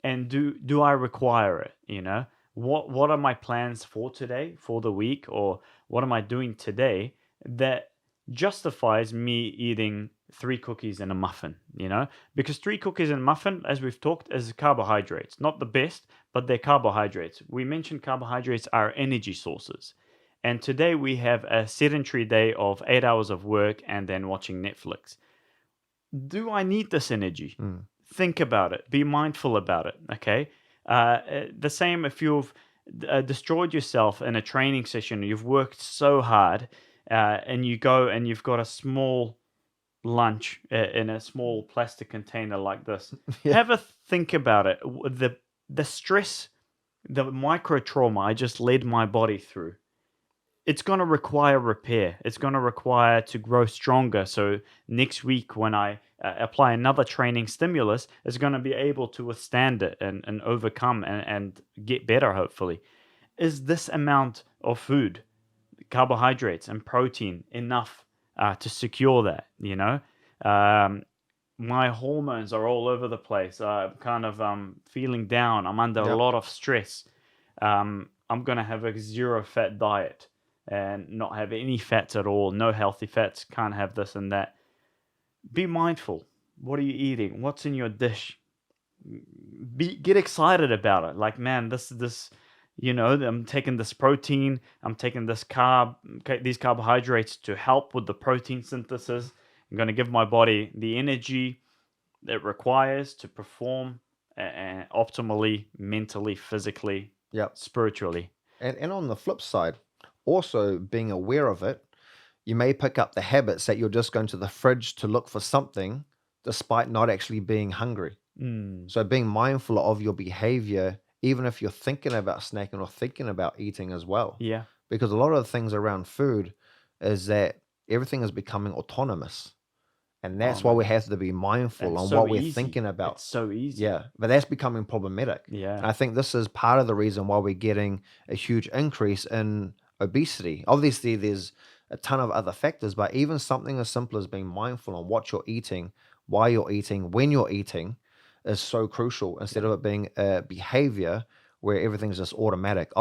And do I require it? You know, what are my plans for today, for the week, or what am I doing today that justifies me eating 3 cookies and a muffin? You know, because 3 cookies and a muffin, as we've talked, is carbohydrates. Not the best, but they're carbohydrates. We mentioned carbohydrates are energy sources. And today we have a sedentary day of 8 hours of work and then watching Netflix. Do I need this energy? Think about it. Be mindful about it. Okay. The same if you've destroyed yourself in a training session, you've worked so hard, and you go and you've got a small lunch in a small plastic container like this. Yeah. Have a think about it. The stress, the micro trauma I just led my body through. It's going to require repair. It's going to require to grow stronger. So next week, when I apply another training stimulus, it's going to be able to withstand it and overcome and get better, hopefully. Is this amount of food, carbohydrates and protein, enough to secure that? My hormones are all over the place. I'm kind of feeling down. I'm under a lot of stress. I'm going to have a zero fat diet and not have any fats at all. No healthy fats. Can't have this and that. Be mindful. What are you eating? What's in your dish? Get excited about it. Like, man, this I'm taking this protein. I'm taking these carbohydrates to help with the protein synthesis. I'm going to give my body the energy it requires to perform optimally, mentally, physically, spiritually. And on the flip side, also being aware of it, you may pick up the habits that you're just going to the fridge to look for something despite not actually being hungry. So being mindful of your behavior, even if you're thinking about snacking or thinking about eating as well. Yeah. Because a lot of the things around food is that everything is becoming autonomous. And that's why we have to be mindful on what we're thinking about. It's so easy. Yeah, but that's becoming problematic. Yeah. And I think this is part of the reason why we're getting a huge increase in obesity. Obviously, there's a ton of other factors, but even something as simple as being mindful on what you're eating, why you're eating, when you're eating is so crucial, instead of it being a behavior where everything's just automatic.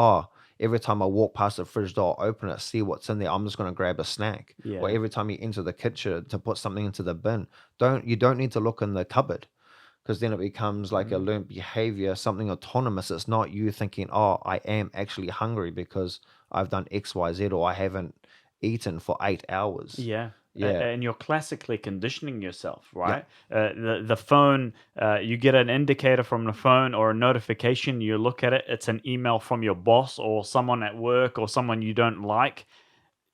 Every time I walk past the fridge door, open it, see what's in there, I'm just going to grab a snack. Yeah. Or every time you enter the kitchen to put something into the bin, you don't need to look in the cupboard, because then it becomes like a learned behavior, something autonomous. It's not you thinking, I am actually hungry because I've done X, Y, Z, or I haven't eaten for 8 hours. Yeah. Yeah. And you're classically conditioning yourself, right? The phone, you get an indicator from the phone or a notification, you look at it, it's an email from your boss or someone at work or someone you don't like.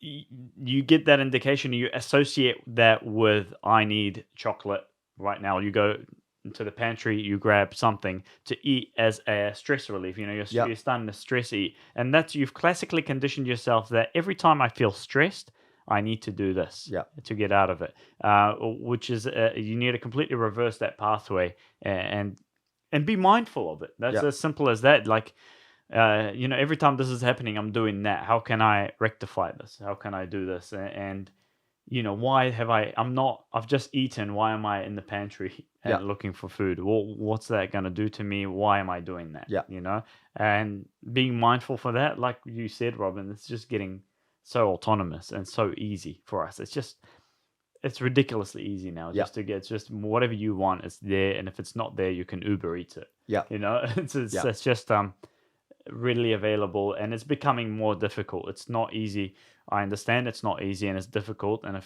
You get that indication, you associate that with, I need chocolate right now. You go into the pantry, you grab something to eat as a stress relief. You're starting to stress eat. And you've classically conditioned yourself that every time I feel stressed, I need to do this to get out of it, which is you need to completely reverse that pathway and be mindful of it. That's as simple as that. Like, every time this is happening, I'm doing that. How can I rectify this? How can I do this? And why have I've just eaten. Why am I in the pantry and looking for food? Well, what's that going to do to me? Why am I doing that? And being mindful for that, like you said, Robin, it's just getting so autonomous and so easy for us. It's ridiculously easy now just to get, just whatever you want is there, and if it's not there, you can Uber Eats it. It's just readily available, and it's becoming more difficult. It's not easy. I understand it's not easy and it's difficult, and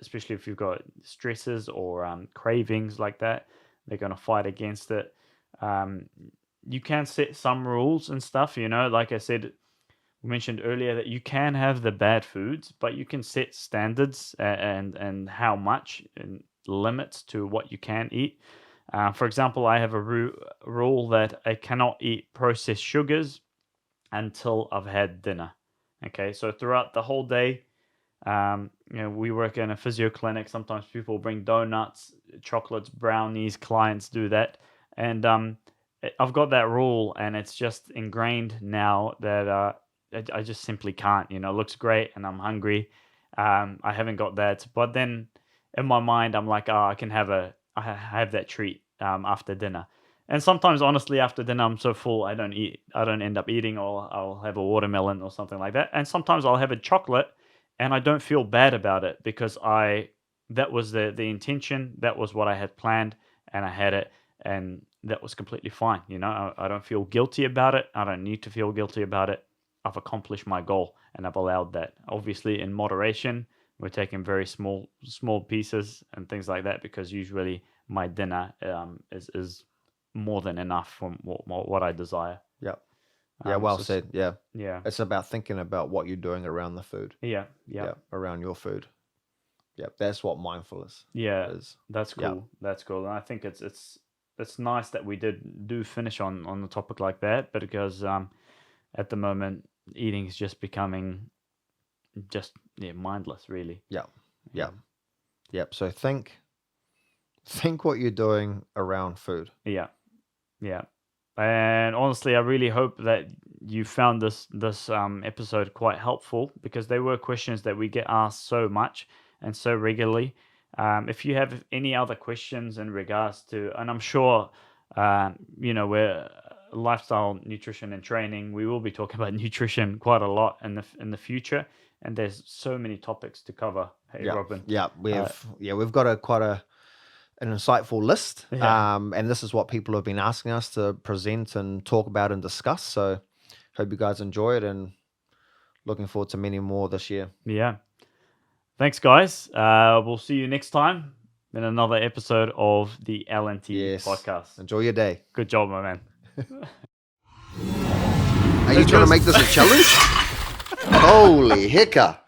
especially if you've got stresses or cravings like that, they're going to fight against it. You can set some rules and stuff, like I said, we mentioned earlier, that you can have the bad foods, but you can set standards and how much and limits to what you can eat. For example, I have a rule that I cannot eat processed sugars until I've had dinner. Okay, so throughout the whole day, we work in a physio clinic. Sometimes people bring donuts, chocolates, brownies. Clients do that, and I've got that rule, and it's just ingrained now that I just simply can't. It looks great, and I'm hungry. I haven't got that, but then in my mind, I'm like, I have that treat after dinner. And sometimes, honestly, after dinner, I'm so full, I don't end up eating, or I'll have a watermelon or something like that. And sometimes I'll have a chocolate, and I don't feel bad about it because that was the intention, that was what I had planned, and I had it, and that was completely fine. I don't feel guilty about it. I don't need to feel guilty about it. I've accomplished my goal and I've allowed that. Obviously, in moderation, we're taking very small pieces and things like that, because usually my dinner is more than enough from what I desire. Yeah. Yeah, well so said. Yeah. Yeah. It's about thinking about what you're doing around the food. Yeah. Yeah, around your food. Yeah, that's what mindfulness Yeah, is. that's Yeah. cool. That's cool. And I think it's nice that we do finish on the topic like that, but because at the moment eating is just becoming just mindless, really. Yeah. Yeah. Yep. So think what you're doing around food. Yeah. Yeah. And honestly, I really hope that you found this episode quite helpful, because they were questions that we get asked so much and so regularly. If you have any other questions in regards to, and I'm sure, we're lifestyle nutrition and training, we will be talking about nutrition quite a lot in the future, and there's so many topics to cover. Hey, Yeah. Robin. Yeah. We've got quite an insightful list. Yeah. And this is what people have been asking us to present and talk about and discuss. So hope you guys enjoy it, and looking forward to many more this year. Yeah. Thanks, guys. We'll see you next time in another episode of the LNT Podcast. Enjoy your day. Good job, my man. Are you trying to make this a challenge? Holy hiccup.